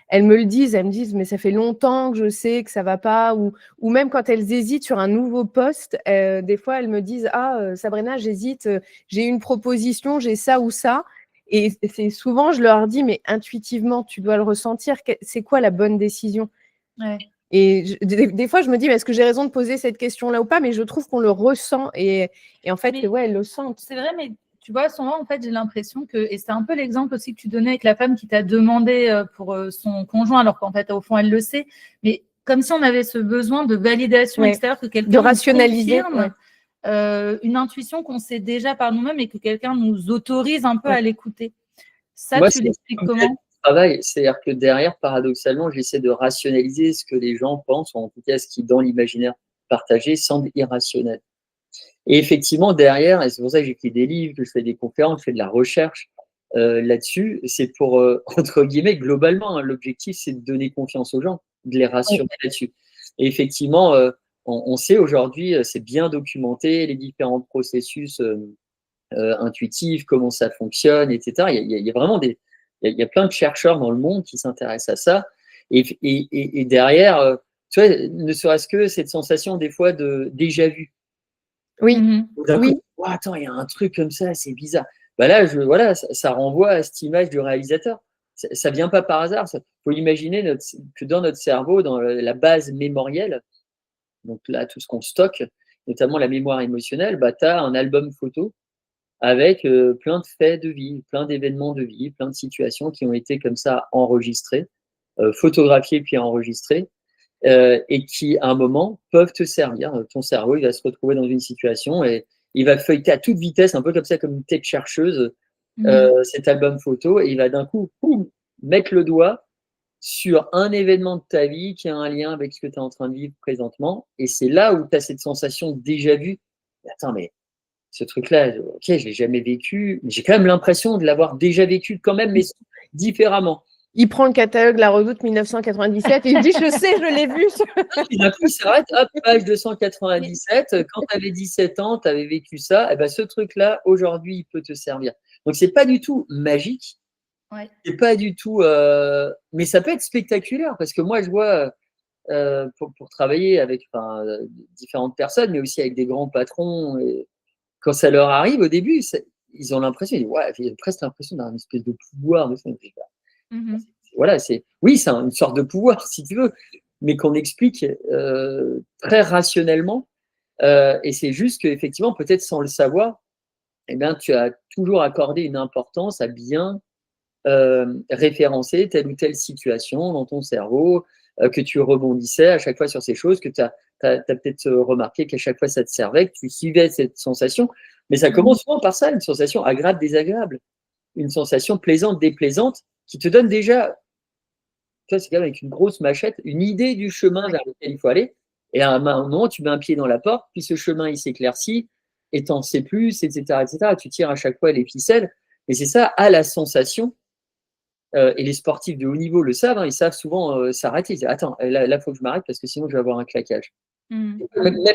elles me disent, mais ça fait longtemps que je sais que ça ne va pas. Ou même quand elles hésitent sur un nouveau poste, des fois, elles me disent, Sabrina, j'hésite, j'ai une proposition, j'ai ça ou ça. Et c'est souvent, je leur dis, mais intuitivement, tu dois le ressentir. C'est quoi la bonne décision? Et des fois, je me dis, mais est-ce que j'ai raison de poser cette question-là ou pas? Mais je trouve qu'on le ressent. Et en fait, elles le sentent. C'est vrai, mais tu vois, souvent, en fait, j'ai l'impression que, et c'est un peu l'exemple aussi que tu donnais avec la femme qui t'a demandé pour son conjoint, alors qu'en fait, au fond, elle le sait. Mais comme si on avait ce besoin de validation extérieure, que quelqu'un de rationaliser. Une intuition qu'on sait déjà par nous-mêmes et que quelqu'un nous autorise un peu à l'écouter. Ça, moi, tu l'expliques comment? Travail, c'est-à-dire que derrière, paradoxalement, j'essaie de rationaliser ce que les gens pensent, ou en tout cas ce qui, dans l'imaginaire partagé, semble irrationnel. Et effectivement, derrière, et c'est pour ça que j'écris des livres, que je fais des conférences, je fais de la recherche là-dessus, c'est pour, entre guillemets, globalement, l'objectif, c'est de donner confiance aux gens, de les rassurer là-dessus. Et effectivement, on sait aujourd'hui, c'est bien documenté, les différents processus intuitifs, comment ça fonctionne, etc. Il y a vraiment il y a plein de chercheurs dans le monde qui s'intéressent à ça. Et derrière, tu vois, ne serait-ce que cette sensation des fois de déjà vu. Oui. Oui. Oh, attends, il y a un truc comme ça, c'est bizarre. Bah là, ça renvoie à cette image du réalisateur. Ça vient pas par hasard. Il faut imaginer que dans notre cerveau, dans la base mémorielle, donc là, tout ce qu'on stocke, notamment la mémoire émotionnelle, bah, tu as un album photo avec plein de faits de vie, plein d'événements de vie, plein de situations qui ont été comme ça enregistrées, photographiées puis enregistrées, et qui, à un moment, peuvent te servir. Ton cerveau, il va se retrouver dans une situation et il va feuilleter à toute vitesse, un peu comme ça, comme une tête chercheuse, cet album photo, et il va d'un coup, mettre le doigt sur un événement de ta vie qui a un lien avec ce que tu es en train de vivre présentement. Et c'est là où tu as cette sensation déjà vue. Attends, mais ce truc-là, ok, je ne l'ai jamais vécu, mais j'ai quand même l'impression de l'avoir déjà vécu quand même, mais différemment. Il prend le catalogue La Redoute 1997 et il dit, je sais, je l'ai vu. Et d'un coup, il s'arrête, hop, page 297, quand tu avais 17 ans, tu avais vécu ça, et ben ce truc-là, aujourd'hui, il peut te servir. Donc, ce n'est pas du tout magique, c'est pas du tout, mais ça peut être spectaculaire, parce que moi, je vois, pour travailler avec différentes personnes, mais aussi avec des grands patrons, et quand ça leur arrive au début, ils ont l'impression, ils ont presque l'impression d'avoir une espèce de pouvoir. Voilà, oui, c'est une sorte de pouvoir, si tu veux, mais qu'on explique très rationnellement. Et c'est juste qu'effectivement, peut-être sans le savoir, eh bien, tu as toujours accordé une importance à bien référencer telle ou telle situation dans ton cerveau, que tu rebondissais à chaque fois sur ces choses, que tu as peut-être remarqué qu'à chaque fois ça te servait, que tu suivais cette sensation. Mais ça commence souvent par ça, une sensation agréable, désagréable, une sensation plaisante, déplaisante, qui te donne déjà, tu vois, c'est quand même avec une grosse machette, une idée du chemin vers lequel il faut aller. Et à un moment, tu mets un pied dans la porte, puis ce chemin, il s'éclaircit, et tu n'en sais plus, etc., etc. Tu tires à chaque fois les ficelles. Et c'est ça, à la sensation. Et les sportifs de haut niveau le savent, ils savent souvent s'arrêter. Ils disent, attends, là, il faut que je m'arrête parce que sinon, je vais avoir un claquage. Même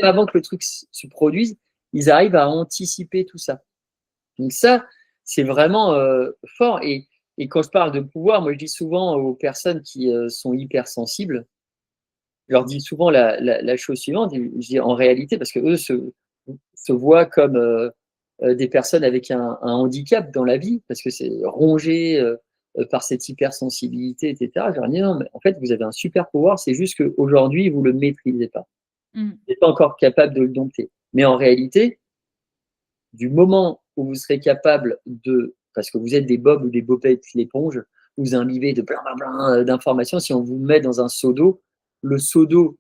avant que le truc se produise, ils arrivent à anticiper tout ça. Donc ça, c'est vraiment fort. Et quand je parle de pouvoir, moi, je dis souvent aux personnes qui sont hypersensibles, je leur dis souvent la chose suivante. Je dis en réalité, parce que eux se voient comme des personnes avec un handicap dans la vie, parce que c'est rongé par cette hypersensibilité, etc. Je leur dis non, mais en fait, vous avez un super pouvoir, c'est juste qu'aujourd'hui, vous ne le maîtrisez pas. Vous n'êtes pas encore capable de le dompter. Mais en réalité, du moment où vous serez capable parce que vous êtes des bobs ou des bobettes l'éponge, vous imbibez de plein d'informations. Si on vous met dans un seau d'eau, le seau,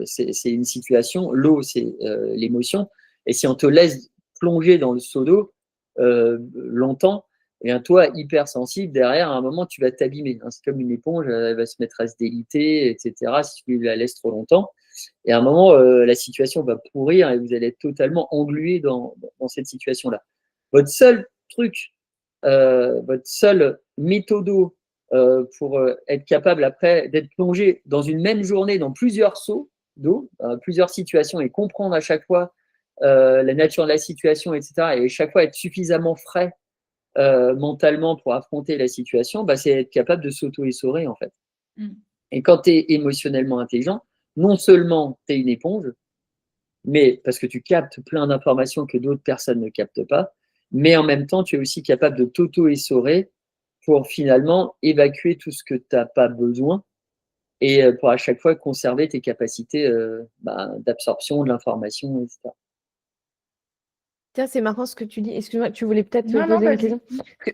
c'est une situation, l'eau, c'est l'émotion. Et si on te laisse plonger dans le seau d'eau longtemps, et toi, hypersensible, derrière, à un moment, tu vas t'abîmer. C'est comme une éponge, elle va se mettre à se déliter, etc., si tu la laisses trop longtemps. Et à un moment, la situation va pourrir et vous allez être totalement englué dans cette situation-là. Votre seul truc, votre seul méthodo pour être capable après d'être plongé dans une même journée dans plusieurs seaux d'eau, plusieurs situations et comprendre à chaque fois la nature de la situation, etc. Et chaque fois être suffisamment frais mentalement pour affronter la situation, c'est être capable de s'auto-essorer en fait. Et quand tu es émotionnellement intelligent, non seulement tu es une éponge, mais parce que tu captes plein d'informations que d'autres personnes ne captent pas, mais en même temps, tu es aussi capable de t'auto-essorer pour finalement évacuer tout ce que tu n'as pas besoin et pour à chaque fois conserver tes capacités d'absorption de l'information, etc. Tiens, c'est marrant ce que tu dis. Excuse-moi, tu voulais peut-être Non, poser une question.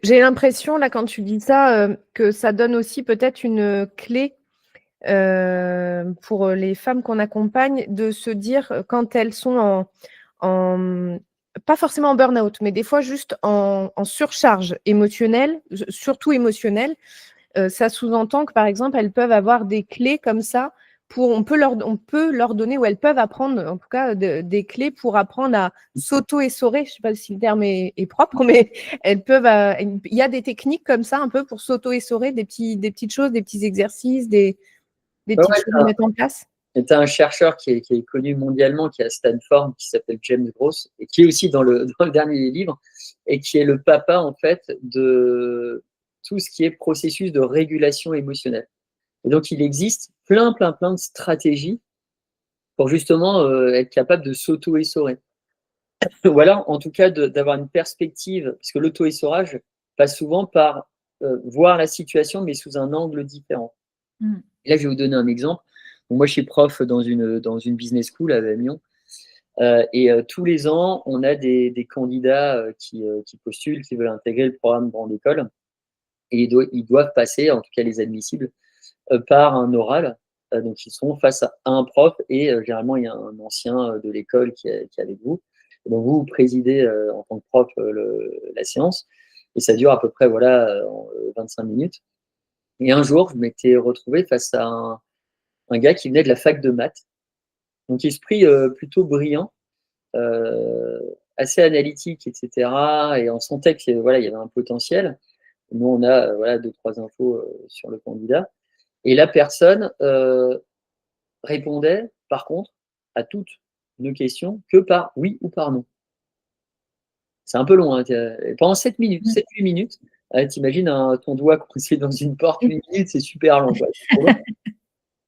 J'ai l'impression, là, quand tu dis ça, que ça donne aussi peut-être une clé pour les femmes qu'on accompagne de se dire quand elles sont pas forcément en burn-out, mais des fois juste en surcharge émotionnelle, surtout émotionnelle, ça sous-entend que par exemple elles peuvent avoir des clés comme ça on peut leur donner, ou elles peuvent apprendre en tout cas des clés pour apprendre à s'auto-essorer. Je ne sais pas si le terme est propre, mais elles peuvent. Il y a des techniques comme ça un peu pour s'auto-essorer, des petites choses, des petits exercices, des petites choses à mettre en place. C'est un chercheur qui est connu mondialement, qui est à Stanford, qui s'appelle James Gross, et qui est aussi dans le dernier livre, et qui est le papa, en fait, de tout ce qui est processus de régulation émotionnelle. Et donc, il existe plein de stratégies pour justement être capable de s'auto-essorer. Ou alors, en tout cas, d'avoir une perspective, parce que l'auto-essorage passe souvent par voir la situation, mais sous un angle différent. Et là, je vais vous donner un exemple. Donc, moi, je suis prof dans une business school à Avignon. Et tous les ans, on a des candidats qui postulent, qui veulent intégrer le programme Grande École. Et ils doivent passer, en tout cas les admissibles, par un oral. Donc, ils sont face à un prof et généralement, il y a un ancien de l'école qui est avec vous. Et donc, vous présidez en tant que prof la séance et ça dure à peu près 25 minutes. Et un jour, je m'étais retrouvé face à un gars qui venait de la fac de maths. Donc, esprit plutôt brillant, assez analytique, etc. Et on sentait qu'il il y avait un potentiel. Nous, on a 2-3 infos sur le candidat. Et la personne répondait, par contre, à toutes nos questions que par oui ou par non. C'est un peu long. Pendant 7 minutes, 7-8 minutes, t'imagines ton doigt coincé dans une porte, 8 minutes, c'est super long.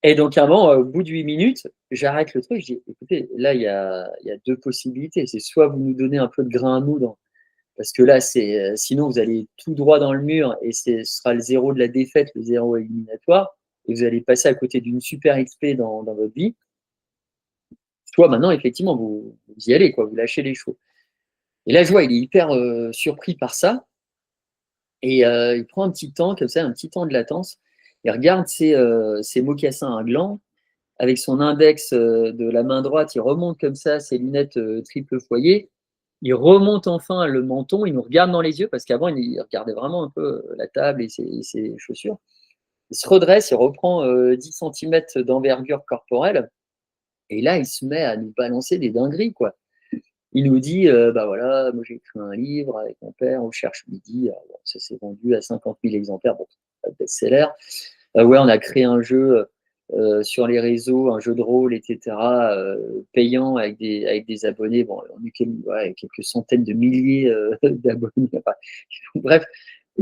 Et donc, au bout de 8 minutes, j'arrête le truc, je dis, écoutez, là, il y a 2 possibilités. C'est soit vous nous donnez un peu de grain à moudre, parce que là, sinon, vous allez tout droit dans le mur et ce sera le zéro de la défaite, le zéro éliminatoire, et vous allez passer à côté d'une super XP dans votre vie. Soit maintenant, effectivement, vous y allez, vous lâchez les chevaux. Et là, je vois, il est hyper surpris par ça. Et il prend un petit temps, comme ça, un petit temps de latence. Il regarde ses mocassins à gland. Avec son index de la main droite, il remonte comme ça ses lunettes triple foyer. Il remonte enfin le menton, il nous regarde dans les yeux, parce qu'avant, il regardait vraiment un peu la table et ses chaussures. Il se redresse, il reprend 10 cm d'envergure corporelle. Et là, il se met à nous balancer des dingueries, quoi. Il nous dit, moi j'ai écrit un livre avec mon père, on cherche midi. Alors, ça s'est vendu à 50 000 exemplaires, bon, c'est pas best-seller. On a créé un jeu sur les réseaux, un jeu de rôle, etc., payant avec des abonnés. Bon, on a eu quelques centaines de milliers d'abonnés. Bref,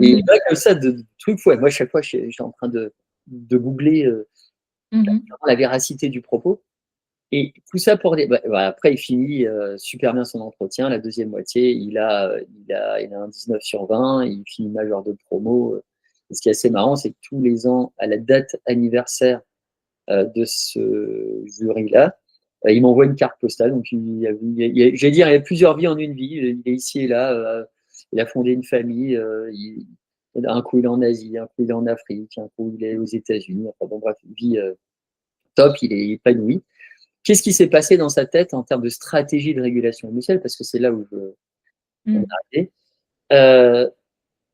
et là, comme ça, de trucs, moi, chaque fois, je suis en train de googler la véracité du propos. Et tout ça pour dire, après, il finit super bien son entretien. La deuxième moitié, il a un 19 sur 20, il finit major de promo. Et ce qui est assez marrant, c'est que tous les ans, à la date anniversaire de ce jury-là, il m'envoie une carte postale. Donc, j'allais dire, il y a plusieurs vies en une vie. Il est ici et là. Il a fondé une famille. Un coup, il est en Asie, un coup, il est en Afrique, un coup, il est aux États-Unis. Enfin, bon, bref, une vie top, il est épanoui. Qu'est-ce qui s'est passé dans sa tête en termes de stratégie de régulation émotionnelle? Parce que c'est là où on est arrivé.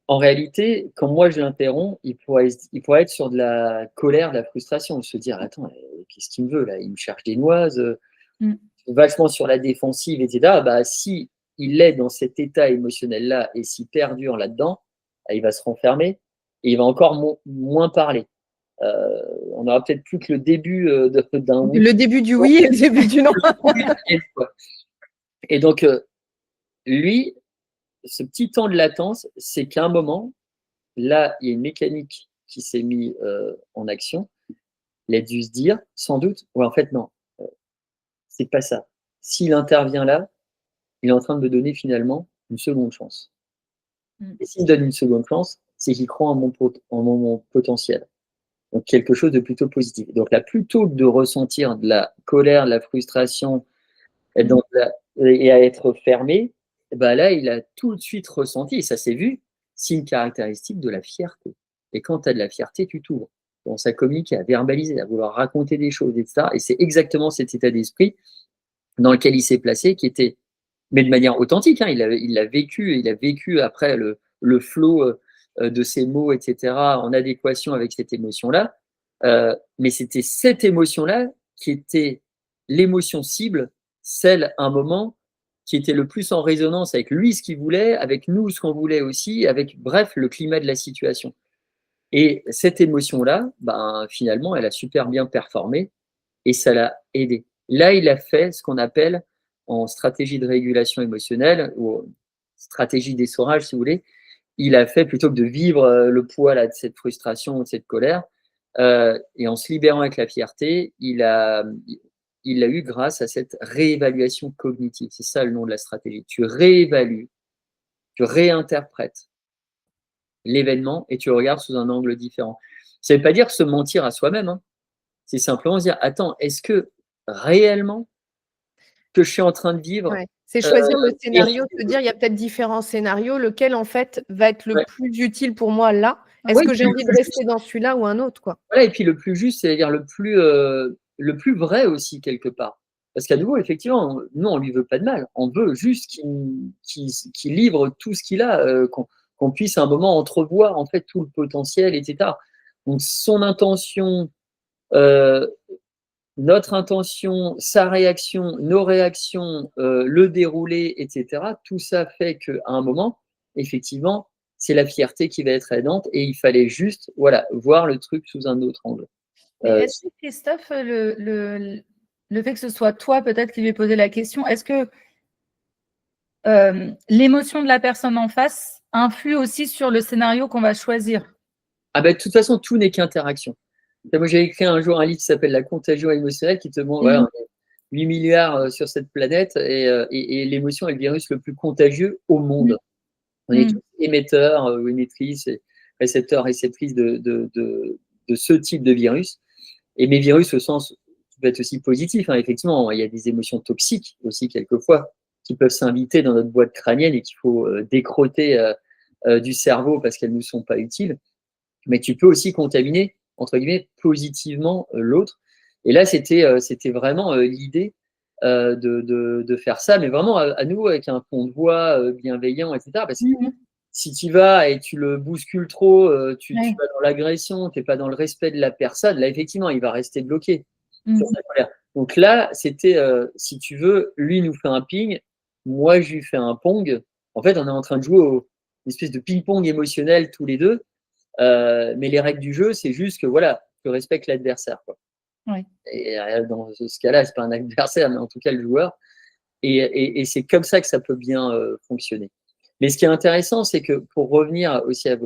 En réalité, quand moi je l'interromps, il pourrait être sur de la colère, de la frustration, se dire attends, qu'est-ce qu'il me veut là? Il me cherche des noises, vachement sur la défensive, etc. Bah, si il est dans cet état émotionnel-là et s'il perdure là-dedans, il va se renfermer et il va encore moins parler. On n'aura peut-être plus que le début d'un oui. Le début du oui et le début du non. Et donc, lui, ce petit temps de latence, c'est qu'à un moment, là, il y a une mécanique qui s'est mise en action. Il a dû se dire, sans doute, ouais, en fait, non, c'est pas ça. S'il intervient là, il est en train de me donner finalement une seconde chance. Et s'il me donne une seconde chance, c'est qu'il croit en mon potentiel. Donc, quelque chose de plutôt positif. Donc, là, plutôt que de ressentir de la colère, de la frustration et à être fermé, ben là, il a tout de suite ressenti, et ça s'est vu, c'est une caractéristique de la fierté. Et quand tu as de la fierté, tu t'ouvres. On à communiquer, à verbaliser, à vouloir raconter des choses, etc. Et c'est exactement cet état d'esprit dans lequel il s'est placé, qui était, mais de manière authentique, hein, il l'a vécu après le flot de ses mots, etc., en adéquation avec cette émotion-là. Mais c'était cette émotion-là qui était l'émotion cible, celle, à un moment, qui était le plus en résonance avec lui, ce qu'il voulait, avec nous, ce qu'on voulait aussi, avec, bref, le climat de la situation. Et cette émotion-là, ben, finalement, elle a super bien performé et ça l'a aidé. Là, il a fait ce qu'on appelle en stratégie de régulation émotionnelle ou stratégie d'essorage, si vous voulez, il a fait plutôt que de vivre le poids là, de cette frustration, de cette colère, et en se libérant avec la fierté, il l'a eu grâce à cette réévaluation cognitive. C'est ça le nom de la stratégie. Tu réévalues, tu réinterprètes l'événement et tu regardes sous un angle différent. Ça ne veut pas dire se mentir à soi-même, hein. C'est simplement se dire, attends, est-ce que réellement que je suis en train de vivre, c'est choisir le scénario, se dire il y a peut-être différents scénarios, lequel en fait va être le plus utile pour moi là. Est-ce que j'ai envie de rester dans celui-là ou un autre, quoi? Voilà, et puis le plus juste, c'est-à-dire le plus vrai aussi quelque part. Parce qu'à nouveau, effectivement, nous on lui veut pas de mal, on veut juste qu'il livre tout ce qu'il a, qu'on puisse à un moment entrevoir en fait tout le potentiel, etc. Donc son intention, notre intention, sa réaction, nos réactions, le déroulé, etc. Tout ça fait qu'à un moment, effectivement, c'est la fierté qui va être aidante et il fallait juste voir le truc sous un autre angle. Est-ce que Christophe, le fait que ce soit toi peut-être qui lui ai posé la question, est-ce que l'émotion de la personne en face influe aussi sur le scénario qu'on va choisir? Ah ben, de toute façon, tout n'est qu'interaction. Moi, j'ai écrit un jour un livre qui s'appelle La contagion émotionnelle qui te montre, on est 8 milliards sur cette planète et l'émotion est le virus le plus contagieux au monde. On est tous émetteurs ou émettrices, récepteurs, réceptrices de ce type de virus. Et mes virus, au sens, peut être aussi positif, hein, effectivement, il y a des émotions toxiques aussi quelquefois qui peuvent s'inviter dans notre boîte crânienne et qu'il faut décrotter du cerveau parce qu'elles ne nous sont pas utiles. Mais tu peux aussi contaminer, entre guillemets, positivement l'autre. Et là, c'était vraiment l'idée de faire ça, mais vraiment à nouveau avec un ton de voix bienveillant, etc. Parce que si tu vas et tu le bouscules trop, tu vas dans l'agression, tu n'es pas dans le respect de la personne, là, effectivement, il va rester bloqué sur sa colère. Donc là, c'était, si tu veux, lui il nous fait un ping, moi je lui fais un pong. En fait, on est en train de jouer une espèce de ping-pong émotionnel tous les deux. Mais les règles du jeu, c'est juste que tu respectes l'adversaire. Et dans ce cas-là, c'est pas un adversaire, mais en tout cas le joueur. Et c'est comme ça que ça peut bien fonctionner. Mais ce qui est intéressant, c'est que pour revenir aussi à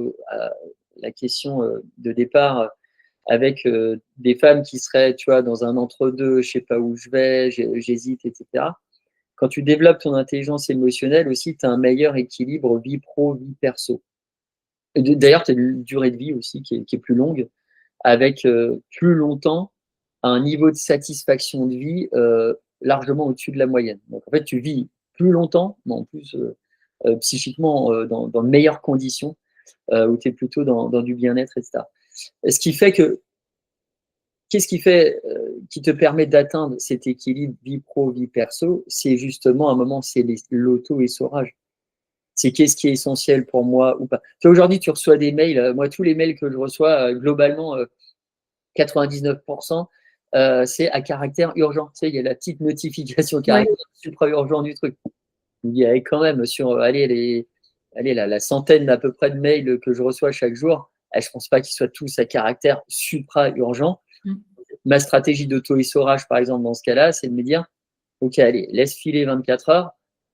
la question de départ, avec des femmes qui seraient, tu vois, dans un entre-deux, je sais pas où je vais, j'hésite, etc. Quand tu développes ton intelligence émotionnelle aussi, tu as un meilleur équilibre vie pro, vie perso. D'ailleurs, tu as une durée de vie aussi qui est plus longue, avec plus longtemps un niveau de satisfaction de vie largement au-dessus de la moyenne. Donc en fait, tu vis plus longtemps, mais en plus psychiquement dans de meilleures conditions, où tu es plutôt dans du bien-être, etc. Ce qui fait que, qu'est-ce qui fait, qui te permet d'atteindre cet équilibre vie pro, vie perso? C'est justement, à un moment, c'est l'auto-essorage. C'est qu'est-ce qui est essentiel pour moi ou pas. Tu vois, aujourd'hui, tu reçois des mails. Moi, tous les mails que je reçois, globalement, 99%, c'est à caractère urgent. Tu sais, il y a la petite notification caractère supra urgent du truc. Il y a quand même sur la centaine à peu près de mails que je reçois chaque jour, je ne pense pas qu'ils soient tous à caractère supra urgent. Ma stratégie d'auto-essorage, par exemple, dans ce cas-là, c'est de me dire, OK, allez, laisse filer 24 heures,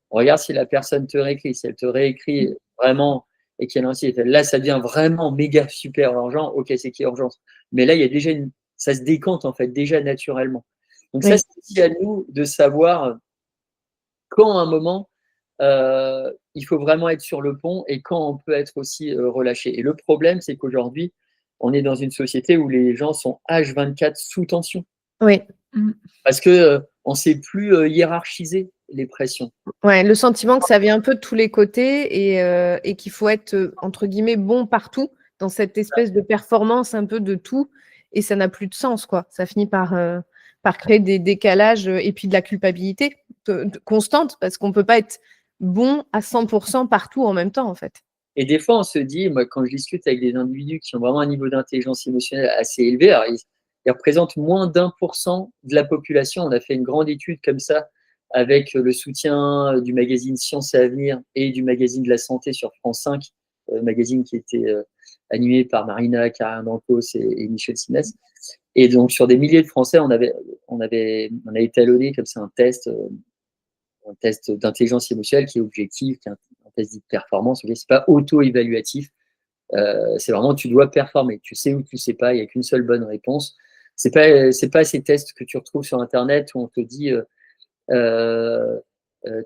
regarde si la personne te réécrit. Si elle te réécrit vraiment et qu'elle insiste, là, ça devient vraiment méga super urgent, OK, c'est qui urgence. Mais là, il y a déjà ça se décante, en fait, déjà naturellement. Donc ça, c'est aussi à nous de savoir quand, à un moment, il faut vraiment être sur le pont et quand on peut être aussi relâché. Et le problème, c'est qu'aujourd'hui, on est dans une société où les gens sont H24 sous tension. Oui. Parce qu'on ne sait plus hiérarchiser les pressions. Ouais, le sentiment que ça vient un peu de tous les côtés et qu'il faut être, entre guillemets, bon partout, dans cette espèce de performance un peu de tout, et ça n'a plus de sens, quoi. Ça finit par créer des décalages et puis de la culpabilité constante, parce qu'on ne peut pas être bon à 100% partout en même temps, en fait. Et des fois, on se dit, moi, quand je discute avec des individus qui ont vraiment un niveau d'intelligence émotionnelle assez élevé, alors ils représentent moins d'1% de la population. On a fait une grande étude comme ça avec le soutien du magazine Science et Avenir et du magazine de la Santé sur France 5, magazine qui était animé par Marina Carrère-Dancos et Michel Simès. Et donc, sur des milliers de Français, on avait étalonné comme ça un test d'intelligence émotionnelle qui est objectif, qui est un test de performance. Okay, c'est pas auto-évaluatif. C'est vraiment, tu dois performer. Tu sais ou tu sais pas. Il n'y a qu'une seule bonne réponse. C'est pas ces tests que tu retrouves sur Internet où on te dit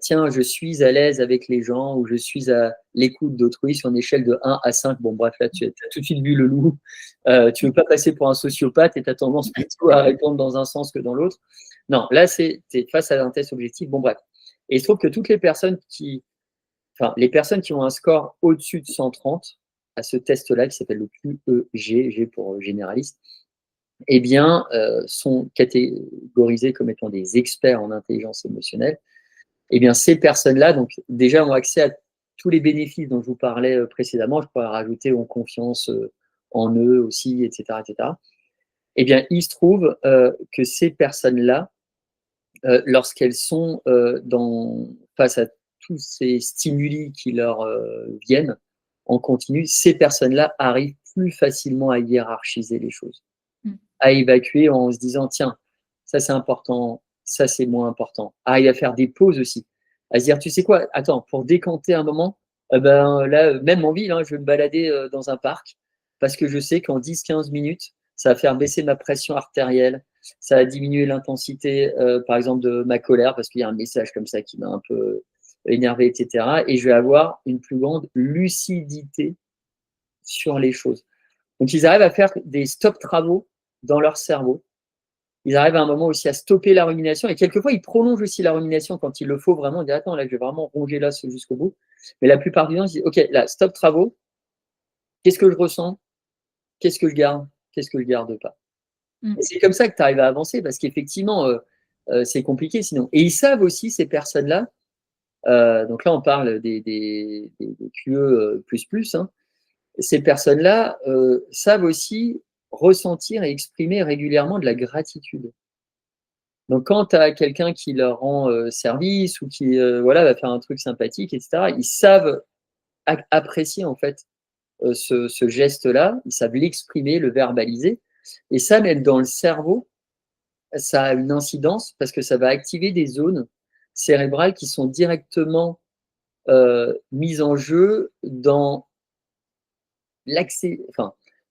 tiens, je suis à l'aise avec les gens ou je suis à l'écoute d'autrui sur une échelle de 1 à 5. Bon, bref, là, tu as tout de suite vu le loup. Tu ne veux pas passer pour un sociopathe et tu as tendance plutôt à répondre dans un sens que dans l'autre. Non, là, tu es face à un test objectif. Bon, bref. Et il se trouve que toutes les personnes qui ont un score au-dessus de 130 à ce test-là, qui s'appelle le QEG, G pour généraliste, eh bien, sont catégorisées comme étant des experts en intelligence émotionnelle. Eh bien, ces personnes-là, donc, déjà, ont accès à tous les bénéfices dont je vous parlais précédemment. Je pourrais rajouter ont confiance en eux aussi, etc., etc. Eh bien, il se trouve que ces personnes-là, lorsqu'elles sont face à tous ces stimuli qui leur viennent en continu, ces personnes-là arrivent plus facilement à hiérarchiser les choses, à évacuer en se disant, tiens, ça c'est important, ça c'est moins important. Arrive à faire des pauses aussi, à se dire, tu sais quoi, attends, pour décanter un moment, là, même en ville, je vais me balader dans un parc, parce que je sais qu'en 10-15 minutes, ça va faire baisser ma pression artérielle, ça va diminuer l'intensité, par exemple, de ma colère, parce qu'il y a un message comme ça qui m'a un peu énervé, etc. Et je vais avoir une plus grande lucidité sur les choses. Donc, ils arrivent à faire des stop travaux dans leur cerveau. Ils arrivent à un moment aussi à stopper la rumination. Et quelquefois, ils prolongent aussi la rumination quand il le faut vraiment. Ils disent, attends, là, je vais vraiment ronger là jusqu'au bout. Mais la plupart du temps, ils disent, OK, là, stop travaux. Qu'est-ce que je ressens? Qu'est-ce que je garde? Qu'est-ce que je garde pas? Et c'est comme ça que tu arrives à avancer parce qu'effectivement, c'est compliqué sinon. Et ils savent aussi, ces personnes-là, donc là, on parle des QE++, ces personnes-là savent aussi ressentir et exprimer régulièrement de la gratitude. Donc, quand tu as quelqu'un qui leur rend service ou qui va faire un truc sympathique, etc., ils savent apprécier en fait ce geste-là, ils savent l'exprimer, le verbaliser. Et ça, même dans le cerveau, ça a une incidence parce que ça va activer des zones cérébrales qui sont directement mises en jeu dans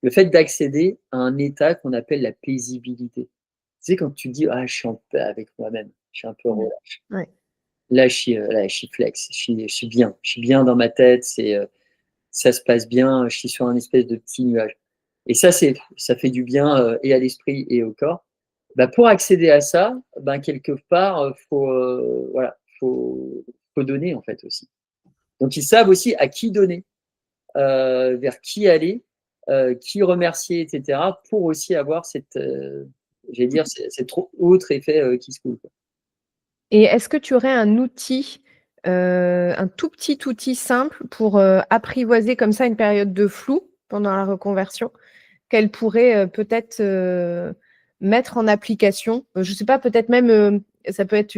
le fait d'accéder à un état qu'on appelle la paisibilité. Tu sais, quand tu dis, ah, je suis en paix avec moi-même, je suis un peu relâche. Ouais. Là, je suis flex, je suis bien dans ma tête, ça se passe bien, je suis sur un espèce de petit nuage. Et ça fait du bien et à l'esprit et au corps. Bah, pour accéder à ça, ben, quelque part, faut donner en fait aussi. Donc ils savent aussi à qui donner, vers qui aller, qui remercier, etc. pour aussi avoir j'allais dire, cet autre effet qui se coule. Et est-ce que tu aurais un outil, un tout petit outil simple pour, apprivoiser comme ça une période de flou pendant la reconversion? Qu'elle pourrait, peut-être, mettre en application? Je ne sais pas, peut-être même, ça peut être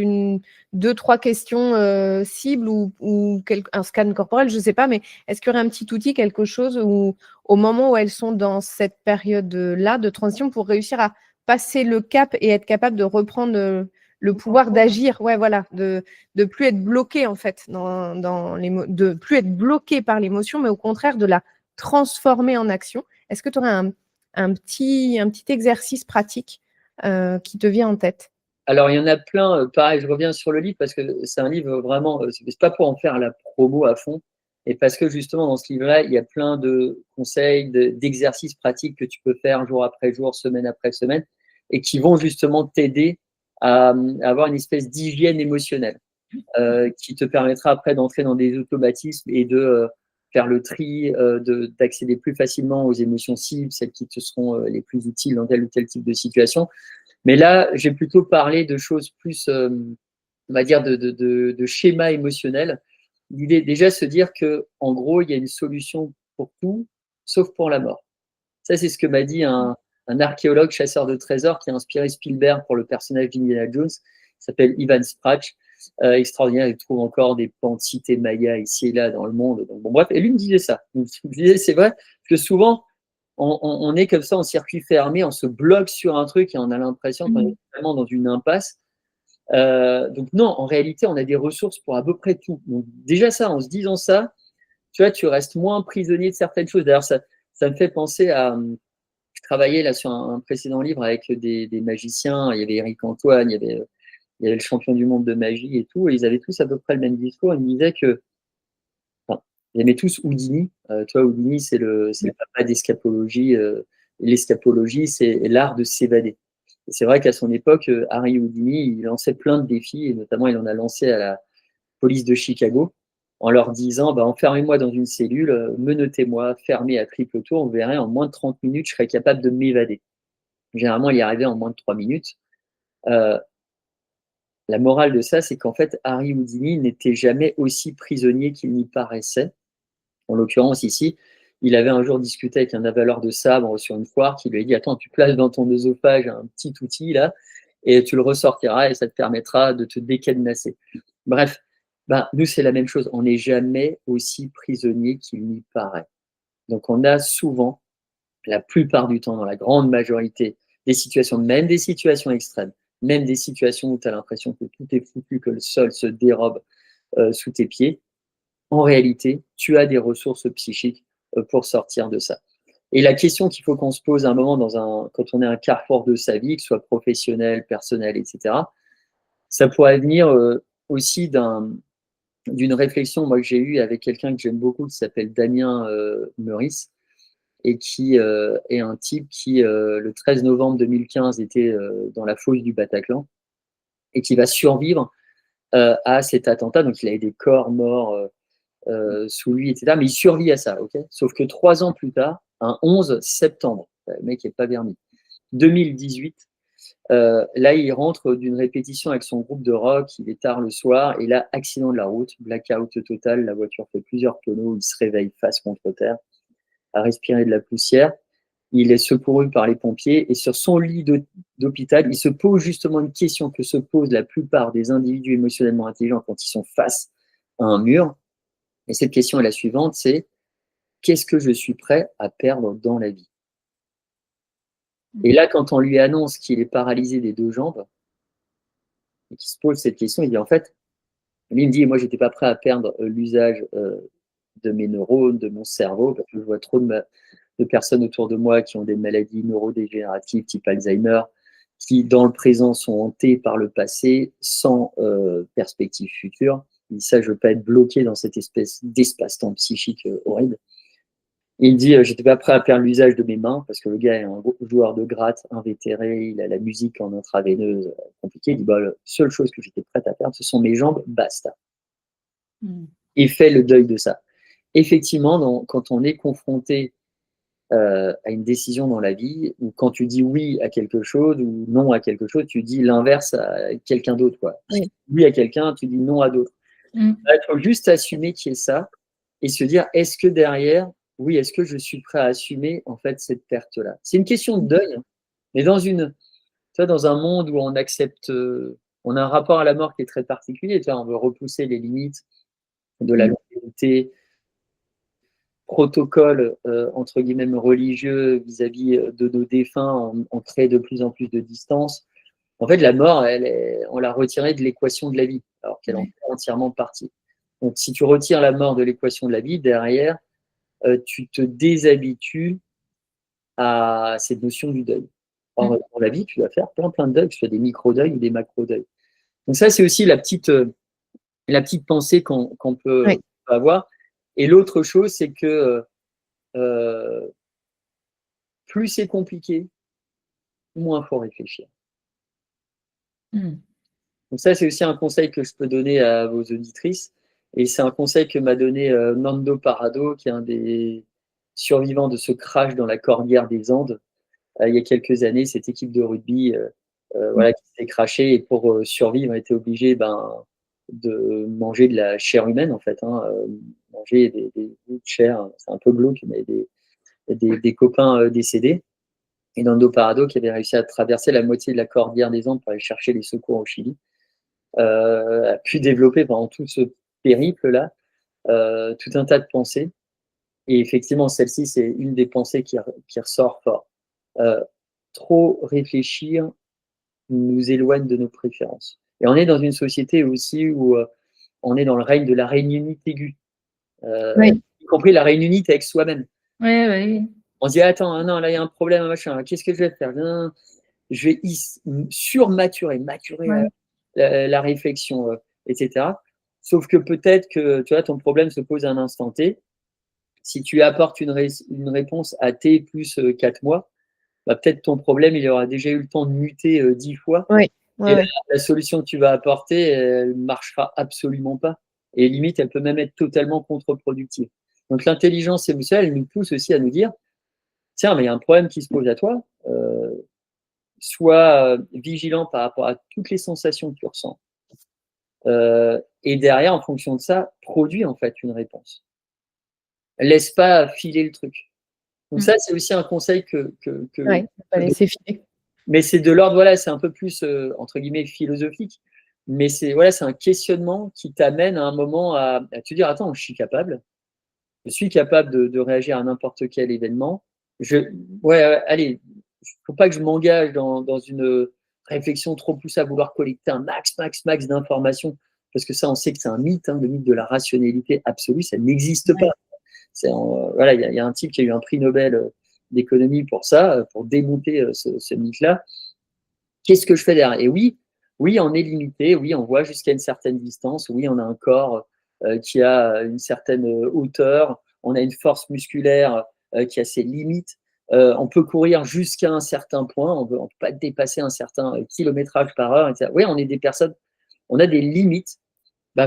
2-3 questions, cibles ou un scan corporel, je ne sais pas, mais est-ce qu'il y aurait un petit outil, quelque chose où, au moment où elles sont dans cette période-là de transition, pour réussir à passer le cap et être capable de reprendre, le pouvoir d'agir? Ouais, voilà, de plus être bloqué en fait de plus être bloqué par l'émotion, mais au contraire de la transformer en action. Est-ce que tu aurais un petit exercice pratique, qui te vient en tête? Alors, il y en a plein, pareil, je reviens sur le livre parce que c'est un livre vraiment, c'est pas pour en faire la promo à fond, et parce que justement dans ce livre-là, il y a plein de conseils, d'exercices pratiques que tu peux faire jour après jour, semaine après semaine, et qui vont justement t'aider à avoir une espèce d'hygiène émotionnelle, qui te permettra après d'entrer dans des automatismes et de faire le tri, d'accéder plus facilement aux émotions cibles, celles qui te seront les plus utiles dans tel ou tel type de situation. Mais là, j'ai plutôt parlé de choses plus, on va dire, de schéma émotionnel. L'idée, déjà, se dire qu'en gros, il y a une solution pour tout, sauf pour la mort. Ça, c'est ce que m'a dit un archéologue chasseur de trésors qui a inspiré Spielberg pour le personnage d'Indiana Jones. Il s'appelle Ivan Sprach. Extraordinaire, il trouve encore des pans de cités mayas ici et là dans le monde. Donc, bon, bref, et lui me disait ça. Il me disait, c'est vrai que souvent, on est comme ça en circuit fermé, on se bloque sur un truc et on a l'impression qu'on est vraiment dans une impasse. Donc non, en réalité, on a des ressources pour à peu près tout. Donc déjà ça, en se disant ça, tu vois, tu restes moins prisonnier de certaines choses. D'ailleurs, ça me fait penser à… Je travaillais là sur un précédent livre avec des magiciens. Il y avait Eric Antoine, il y avait le champion du monde de magie et tout. Et ils avaient tous à peu près le même discours. Ils me disaient que… Enfin, ils aimaient tous Houdini. Tu vois, Houdini, c'est le papa d'escapologie. L'escapologie, c'est l'art de s'évader. Et c'est vrai qu'à son époque, Harry Houdini, il lançait plein de défis, et notamment, il en a lancé à la police de Chicago, en leur disant, bah, enfermez-moi dans une cellule, menottez-moi, fermez à triple tour, vous verrez, en moins de 30 minutes, je serai capable de m'évader. Généralement, il y arrivait en moins de 3 minutes. La morale de ça, c'est qu'en fait, Harry Houdini n'était jamais aussi prisonnier qu'il n'y paraissait. En l'occurrence, ici, il avait un jour discuté avec un avaleur de sabre sur une foire qui lui a dit, attends, tu places dans ton œsophage un petit outil là, et tu le ressortiras et ça te permettra de te décadenasser. Bref, ben, nous, c'est la même chose. On n'est jamais aussi prisonnier qu'il n'y paraît. Donc, on a souvent, la plupart du temps, dans la grande majorité des situations, même des situations extrêmes, même des situations où tu as l'impression que tout est foutu, que le sol se dérobe sous tes pieds, en réalité, tu as des ressources psychiques pour sortir de ça. Et la question qu'il faut qu'on se pose à un moment quand on est à un carrefour de sa vie, que ce soit professionnel, personnel, etc., ça pourrait venir aussi d'une réflexion moi, que j'ai eue avec quelqu'un que j'aime beaucoup, qui s'appelle Damien Meurice, et qui est un type qui, le 13 novembre 2015, était dans la fosse du Bataclan, et qui va survivre à cet attentat. Donc, il avait des corps morts sous lui, etc. Mais il survit à ça, ok. Sauf que 3 ans plus tard, un 11 septembre, le mec n'est pas verni, 2018, là, il rentre d'une répétition avec son groupe de rock, il est tard le soir, et là, accident de la route, blackout total, la voiture fait plusieurs tonneaux, il se réveille face contre terre, à respirer de la poussière. Il est secouru par les pompiers, et sur son lit d'hôpital, il se pose justement une question que se posent la plupart des individus émotionnellement intelligents quand ils sont face à un mur. Et cette question est la suivante, c'est qu'est-ce que je suis prêt à perdre dans la vie? Et là, quand on lui annonce qu'il est paralysé des 2 jambes, et qu'il se pose cette question, il dit en fait, lui il me dit, moi j'étais pas prêt à perdre l'usage de mes neurones, de mon cerveau, parce que je vois trop de personnes autour de moi qui ont des maladies neurodégénératives type Alzheimer, qui dans le présent sont hantées par le passé sans perspective future. Il dit ça, je veux pas être bloqué dans cette espèce d'espace-temps psychique horrible. Il dit, j'étais pas prêt à perdre l'usage de mes mains parce que le gars est un joueur de gratte invétéré, il a la musique en intraveineuse compliquée. Il dit, bah, la seule chose que j'étais prête à perdre, ce sont mes jambes, basta. Et fait le deuil de ça. Effectivement, quand on est confronté à une décision dans la vie, ou quand tu dis oui à quelque chose ou non à quelque chose, tu dis l'inverse à quelqu'un d'autre, quoi. Oui. Oui à quelqu'un, tu dis non à d'autres. Il faut juste assumer qu'il y ait ça et se dire, est-ce que derrière, oui, est-ce que je suis prêt à assumer en fait cette perte-là? C'est une question de deuil, hein. Mais dans un monde où on accepte, on a un rapport à la mort qui est très particulier. On veut repousser les limites de la longévité, protocole entre guillemets religieux vis-à-vis de nos défunts, on crée de plus en plus de distance. En fait, la mort, on l'a retirée de l'équation de la vie, alors qu'elle en fait entièrement partie. Donc, si tu retires la mort de l'équation de la vie, derrière, tu te déshabitues à cette notion du deuil. Or, dans la vie, tu vas faire plein de deuils, que ce soit des micro-deuils ou des macro-deuils. Donc ça, c'est aussi la petite pensée qu'on peut avoir. Et l'autre chose, c'est que plus c'est compliqué, moins il faut réfléchir. Donc ça, c'est aussi un conseil que je peux donner à vos auditrices. Et c'est un conseil que m'a donné Nando Parrado, qui est un des survivants de ce crash dans la cordillère des Andes. Il y a quelques années, cette équipe de rugby qui s'est crashée et pour survivre, a été obligé de manger de la chair humaine, en fait. Manger des bouts de chair, c'est un peu glauque, mais des copains décédés. Et Nando Parrado, qui avait réussi à traverser la moitié de la cordillère des Andes pour aller chercher les secours au Chili, a pu développer pendant tout ce périple-là tout un tas de pensées. Et effectivement, celle-ci, c'est une des pensées qui ressort fort. Trop réfléchir nous éloigne de nos préférences. Et on est dans une société aussi où on est dans le règne de la réunionnite aiguë, y compris la réunionnite avec soi-même. Oui. On se dit, attends, non, là, il y a un problème, machin, qu'est-ce que je vais faire? Non, je vais surmaturer, la réflexion, etc. Sauf que peut-être que tu vois, ton problème se pose à un instant T. Si tu apportes une réponse à T plus 4 mois, peut-être ton problème, il aura déjà eu le temps de muter 10 fois. La solution que tu vas apporter, elle ne marchera absolument pas. Et limite, elle peut même être totalement contre-productive. Donc l'intelligence émotionnelle, elle nous pousse aussi à nous dire, tiens, mais il y a un problème qui se pose à toi. Sois vigilant par rapport à toutes les sensations que tu ressens. Et derrière, en fonction de ça, produis en fait une réponse. Laisse pas filer le truc. Donc ça, c'est aussi un conseil pas laisser filer. Mais c'est de l'ordre, voilà, c'est un peu plus entre guillemets philosophique. Mais c'est un questionnement qui t'amène à un moment à te dire, attends, je suis capable de réagir à n'importe quel événement. Allez, faut pas que je m'engage dans une réflexion trop poussée à vouloir collecter un max d'informations, parce que ça, on sait que c'est un mythe, le mythe de la rationalité absolue, ça n'existe pas. Il y a un type qui a eu un prix Nobel d'économie pour ça, pour démonter ce mythe-là. Qu'est-ce que je fais derrière? Et oui, on est limité, oui, on voit jusqu'à une certaine distance, oui, on a un corps qui a une certaine hauteur, on a une force musculaire qui a ses limites. On peut courir jusqu'à un certain point, on ne peut pas dépasser un certain kilométrage par heure, etc. Oui, on est des personnes, on a des limites,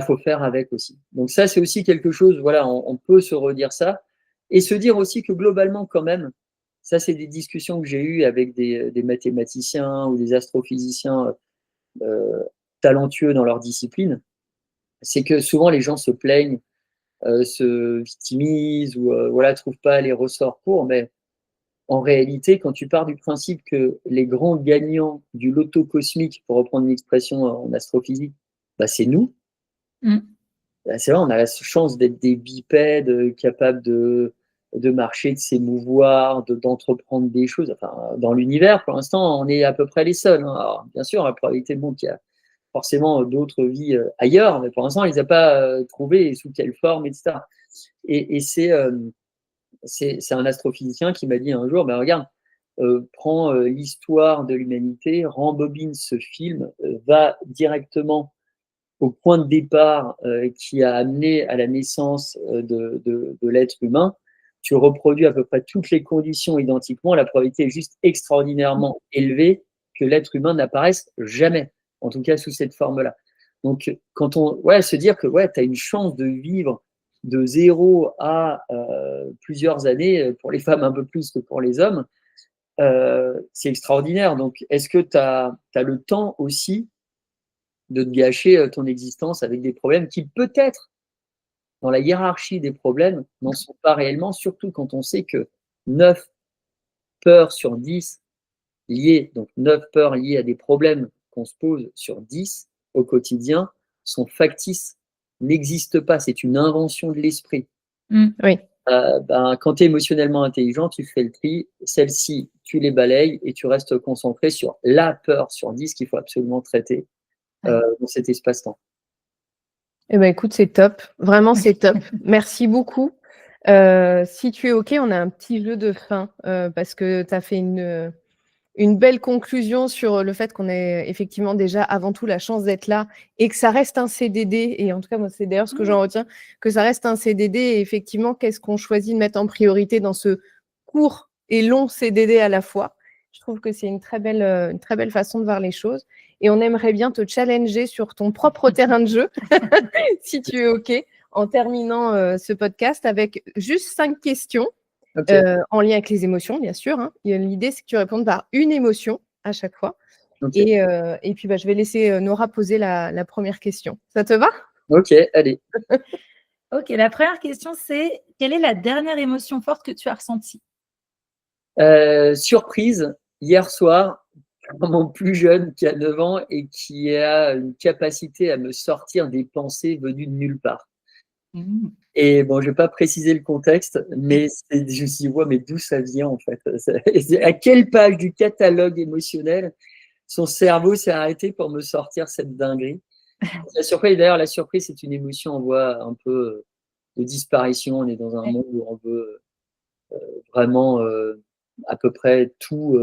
faut faire avec aussi. Donc ça, c'est aussi quelque chose, on peut se redire ça et se dire aussi que globalement, quand même, ça, c'est des discussions que j'ai eues avec des mathématiciens ou des astrophysiciens talentueux dans leur discipline, c'est que souvent les gens se plaignent, se victimisent ou trouvent pas les ressorts pour, mais en réalité, quand tu pars du principe que les grands gagnants du loto cosmique, pour reprendre une expression en astrophysique, c'est nous. C'est vrai, on a la chance d'être des bipèdes capables de marcher, de s'émouvoir, d'entreprendre des choses. Enfin, dans l'univers, pour l'instant, on est à peu près les seuls. Alors, bien sûr, la probabilité montre qu'il y a forcément d'autres vies ailleurs, mais pour l'instant, on ne les a pas trouvées, sous quelle forme, etc. Et c'est c'est un astrophysicien qui m'a dit un jour, ben regarde, prends l'histoire de l'humanité, rembobine ce film, va directement au point de départ qui a amené à la naissance de l'être humain, tu reproduis à peu près toutes les conditions identiquement, la probabilité est juste extraordinairement élevée que l'être humain n'apparaisse jamais, en tout cas sous cette forme-là. Donc, quand se dire que tu as une chance de vivre de 0 à plusieurs années, pour les femmes un peu plus que pour les hommes, c'est extraordinaire. Donc, est-ce que tu as le temps aussi de te gâcher ton existence avec des problèmes qui, peut-être, dans la hiérarchie des problèmes, n'en sont pas réellement, surtout quand on sait que 9 peurs sur 10 liées, donc 9 peurs liées à des problèmes qu'on se pose sur 10 au quotidien, sont factices, n'existent pas, c'est une invention de l'esprit. Oui. Quand tu es émotionnellement intelligent, tu fais le tri, celles-ci, tu les balayes et tu restes concentré sur la peur sur 10 qu'il faut absolument traiter dans cet espace-temps. Eh ben, écoute, c'est top. Vraiment, c'est top. Merci beaucoup. Si tu es OK, on a un petit jeu de fin parce que tu as fait une belle conclusion sur le fait qu'on ait effectivement déjà avant tout la chance d'être là et que ça reste un CDD. Et en tout cas, moi, c'est d'ailleurs ce que j'en retiens, que ça reste un CDD. Et effectivement, qu'est-ce qu'on choisit de mettre en priorité dans ce court et long CDD à la fois? Je trouve que c'est une très belle façon de voir les choses. Et on aimerait bien te challenger sur ton propre terrain de jeu, si tu es OK, en terminant ce podcast avec juste 5 questions en lien avec les émotions, bien sûr. Hein. L'idée, c'est que tu répondes par une émotion à chaque fois. Okay. Et puis, je vais laisser Nora poser la première question. Ça te va? Ok, allez. Ok, la première question, c'est quelle est la dernière émotion forte que tu as ressentie? Surprise, hier soir, mon plus jeune qui a 9 ans et qui a une capacité à me sortir des pensées venues de nulle part. Et bon, je ne vais pas préciser le contexte, mais je me suis dit, mais d'où ça vient en fait? À quelle page du catalogue émotionnel son cerveau s'est arrêté pour me sortir cette dinguerie? La surprise, d'ailleurs, la surprise, c'est une émotion en voie un peu de disparition. On est dans un monde où on veut vraiment à peu près tout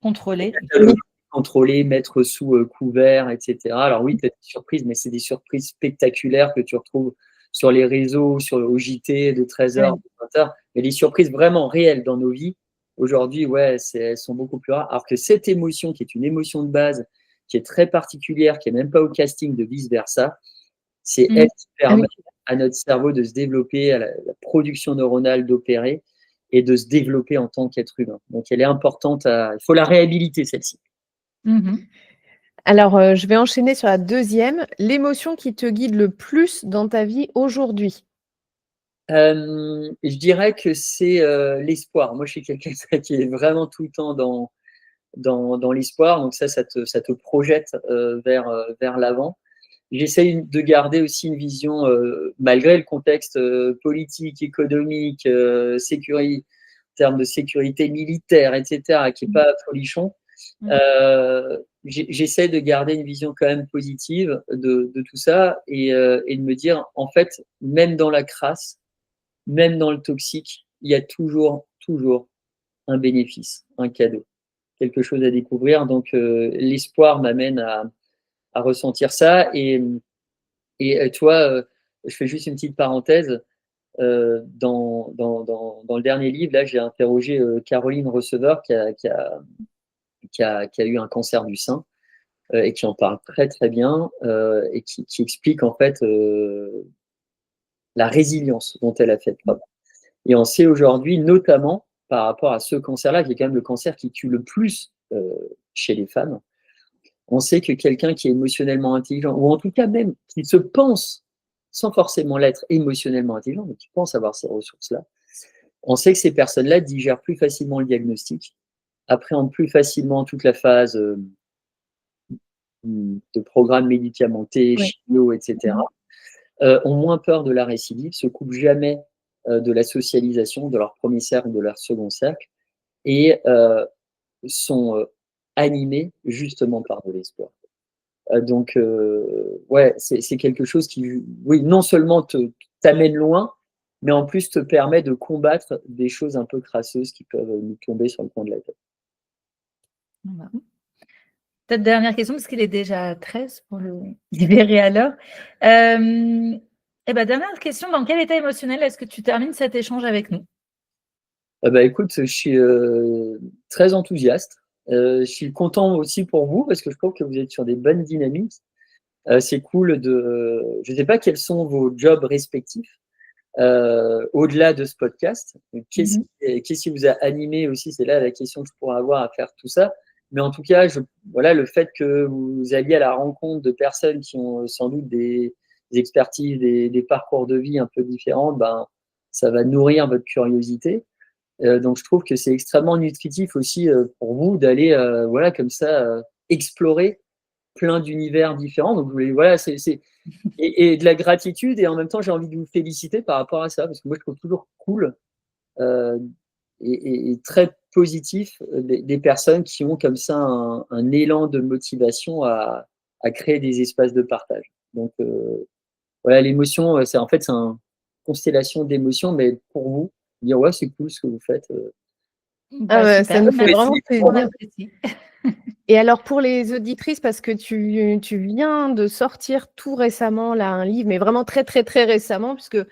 contrôler, mettre sous couvert, etc. Alors oui, tu as des surprises, mais c'est des surprises spectaculaires que tu retrouves sur les réseaux, au JT de 13h, de 20h. Mais les surprises vraiment réelles dans nos vies, aujourd'hui, elles sont beaucoup plus rares. Alors que cette émotion, qui est une émotion de base, qui est très particulière, qui n'est même pas au casting de vice-versa, c'est elle qui permet à notre cerveau de se développer, à la production neuronale d'opérer et de se développer en tant qu'être humain. Donc, elle est importante. Il faut la réhabiliter, celle-ci. Alors, je vais enchaîner sur la deuxième. L'émotion qui te guide le plus dans ta vie aujourd'hui? Je dirais que c'est l'espoir. Moi, je suis quelqu'un qui est vraiment tout le temps dans l'espoir. Donc ça te projette vers l'avant. J'essaye de garder aussi une vision, malgré le contexte politique, économique, en termes de sécurité militaire, etc., qui n'est pas folichon. J'essaie de garder une vision quand même positive de tout ça et de me dire, en fait, même dans la crasse, même dans le toxique, il y a toujours un bénéfice, un cadeau, quelque chose à découvrir. Donc, l'espoir m'amène à ressentir ça. Et toi, je fais juste une petite parenthèse. Dans le dernier livre, là, j'ai interrogé Caroline Receveur qui a eu un cancer du sein et qui en parle très très bien et qui explique en fait la résilience dont elle a fait preuve. Et on sait aujourd'hui, notamment par rapport à ce cancer-là, qui est quand même le cancer qui tue le plus chez les femmes, on sait que quelqu'un qui est émotionnellement intelligent, ou en tout cas même qui se pense, sans forcément l'être émotionnellement intelligent, mais qui pense avoir ces ressources-là, on sait que ces personnes-là digèrent plus facilement le diagnostic, appréhendent plus facilement toute la phase de programme médicamenté, chimio, etc., ont moins peur de la récidive, se coupent jamais de la socialisation de leur premier cercle, de leur second cercle, et sont animés justement par de l'espoir. Donc, c'est quelque chose qui, oui, non seulement t'amène loin, mais en plus te permet de combattre des choses un peu crasseuses qui peuvent nous tomber sur le coin de la tête. Peut-être dernière question, parce qu'il est déjà 13 pour le libérer à l'heure. Dernière question, dans quel état émotionnel est-ce que tu termines cet échange avec nous? Écoute, je suis très enthousiaste. Je suis content aussi pour vous parce que je trouve que vous êtes sur des bonnes dynamiques. C'est cool je ne sais pas quels sont vos jobs respectifs au-delà de ce podcast. Qu'est-ce qui vous a animé aussi? C'est là la question que je pourrais avoir à faire tout ça. Mais en tout cas, le fait que vous alliez à la rencontre de personnes qui ont sans doute des expertises, des parcours de vie un peu différents, ça va nourrir votre curiosité. Donc, je trouve que c'est extrêmement nutritif aussi pour vous d'aller comme ça explorer plein d'univers différents. Donc, et de la gratitude, et en même temps, j'ai envie de vous féliciter par rapport à ça, parce que moi, je trouve toujours cool et très positif des personnes qui ont comme ça un élan de motivation à créer des espaces de partage. Donc, l'émotion, c'est une constellation d'émotions, mais pour vous, dire ouais, c'est cool ce que vous faites. Ça nous fait vraiment plaisir. Merci. Et alors pour les auditrices, parce que tu viens de sortir tout récemment là un livre, mais vraiment très très très récemment, puisque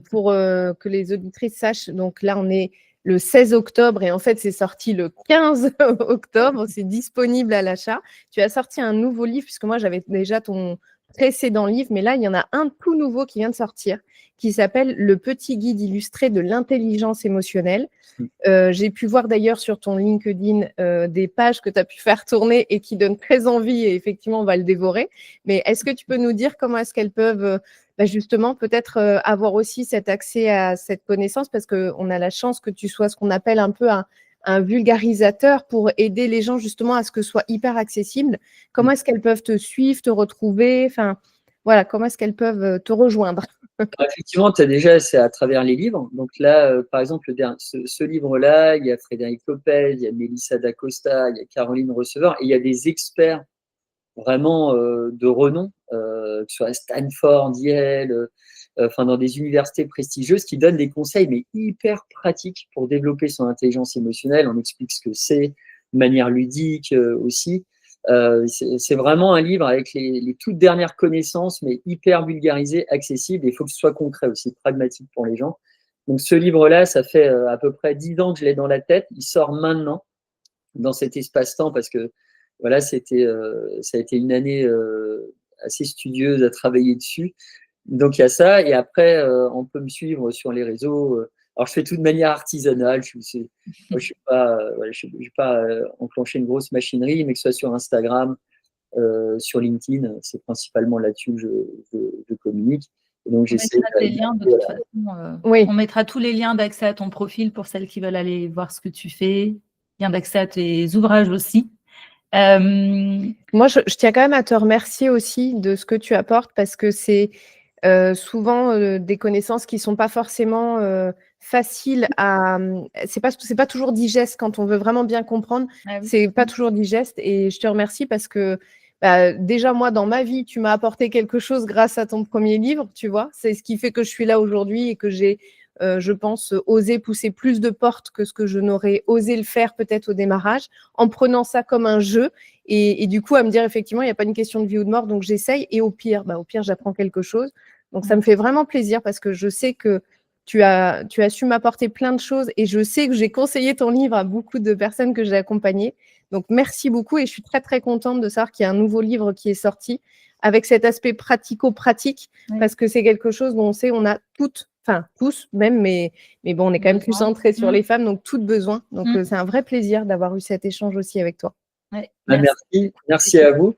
pour que les auditrices sachent, donc là on est le 16 octobre et en fait c'est sorti le 15 octobre, c'est disponible à l'achat. Tu as sorti un nouveau livre, puisque moi j'avais déjà ton précédent livre, mais là il y en a un tout nouveau qui vient de sortir, qui s'appelle Le petit guide illustré de l'intelligence émotionnelle. J'ai pu voir d'ailleurs sur ton LinkedIn des pages que tu as pu faire tourner et qui donnent très envie, et effectivement, on va le dévorer. Mais est-ce que tu peux nous dire comment est-ce qu'elles peuvent justement peut-être avoir aussi cet accès à cette connaissance, parce qu'on a la chance que tu sois ce qu'on appelle un peu un vulgarisateur pour aider les gens justement à ce que ce soit hyper accessible. Comment est-ce qu'elles peuvent te suivre, te retrouver? Enfin, voilà, comment est-ce qu'elles peuvent te rejoindre? Effectivement, c'est à travers les livres. Donc là, par exemple, ce livre-là, il y a Frédéric Lopez, il y a Mélissa d'Acosta, il y a Caroline Receveur, et il y a des experts vraiment de renom, que ce soit à Stanford, Yale, dans des universités prestigieuses, qui donnent des conseils, mais hyper pratiques pour développer son intelligence émotionnelle. On explique ce que c'est de manière ludique aussi. C'est vraiment un livre avec les toutes dernières connaissances, mais hyper vulgarisé, accessible. Et il faut que ce soit concret aussi, pragmatique pour les gens. Donc ce livre-là, ça fait à peu près 10 ans que je l'ai dans la tête. Il sort maintenant dans cet espace-temps parce que voilà, ça a été une année assez studieuse à travailler dessus. Donc il y a ça. Et après, on peut me suivre sur les réseaux. Alors, je fais tout de manière artisanale. Je ne suis pas enclenché une grosse machinerie, mais que ce soit sur Instagram, sur LinkedIn, c'est principalement là-dessus que je communique. Et donc, j'essaie on mettra tous les liens d'accès à ton profil pour celles qui veulent aller voir ce que tu fais, lien d'accès à tes ouvrages aussi. Moi, je tiens quand même à te remercier aussi de ce que tu apportes, parce que c'est souvent des connaissances qui ne sont pas forcément faciles à… C'est pas toujours digeste quand on veut vraiment bien comprendre. Ah oui. C'est pas toujours digeste, et je te remercie parce que déjà, moi, dans ma vie, tu m'as apporté quelque chose grâce à ton premier livre, tu vois. C'est ce qui fait que je suis là aujourd'hui et que j'ai, je pense, osé pousser plus de portes que ce que je n'aurais osé le faire peut-être au démarrage, en prenant ça comme un jeu. Et du coup, à me dire, effectivement, il n'y a pas une question de vie ou de mort, donc j'essaye. Et au pire, j'apprends quelque chose. Donc, ça me fait vraiment plaisir parce que je sais que tu as su m'apporter plein de choses, et je sais que j'ai conseillé ton livre à beaucoup de personnes que j'ai accompagnées. Donc, merci beaucoup, et je suis très, très contente de savoir qu'il y a un nouveau livre qui est sorti avec cet aspect pratico-pratique, parce que c'est quelque chose dont on sait, on a toutes, enfin tous même, mais bon, on est quand même plus centré sur les femmes, donc toutes besoin. Donc, c'est un vrai plaisir d'avoir eu cet échange aussi avec toi. Ouais, merci à vous.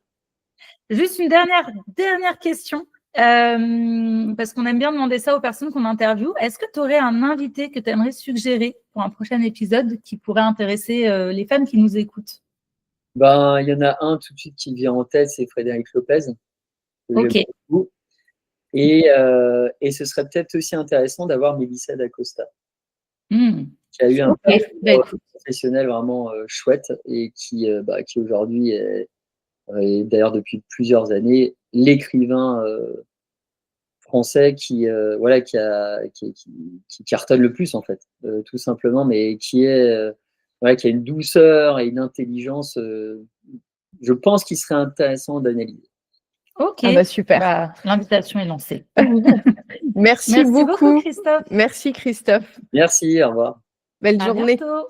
Juste une dernière question, parce qu'on aime bien demander ça aux personnes qu'on interviewe. Est-ce que tu aurais un invité que tu aimerais suggérer pour un prochain épisode qui pourrait intéresser les femmes qui nous écoutent? Il y en a un tout de suite qui vient en tête, c'est Frédéric Lopez. Ok. Et ce serait peut-être aussi intéressant d'avoir Mélissa d'Acosta, qui a eu un parcours professionnel vraiment chouette, et qui aujourd'hui est d'ailleurs depuis plusieurs années l'écrivain français qui cartonne le plus, en fait, tout simplement, mais qui a une douceur et une intelligence, je pense qu'il serait intéressant d'analyser. Ok, super. L'invitation est lancée. Merci beaucoup Christophe. Merci Christophe. Merci, au revoir. Belle À journée. bientôt.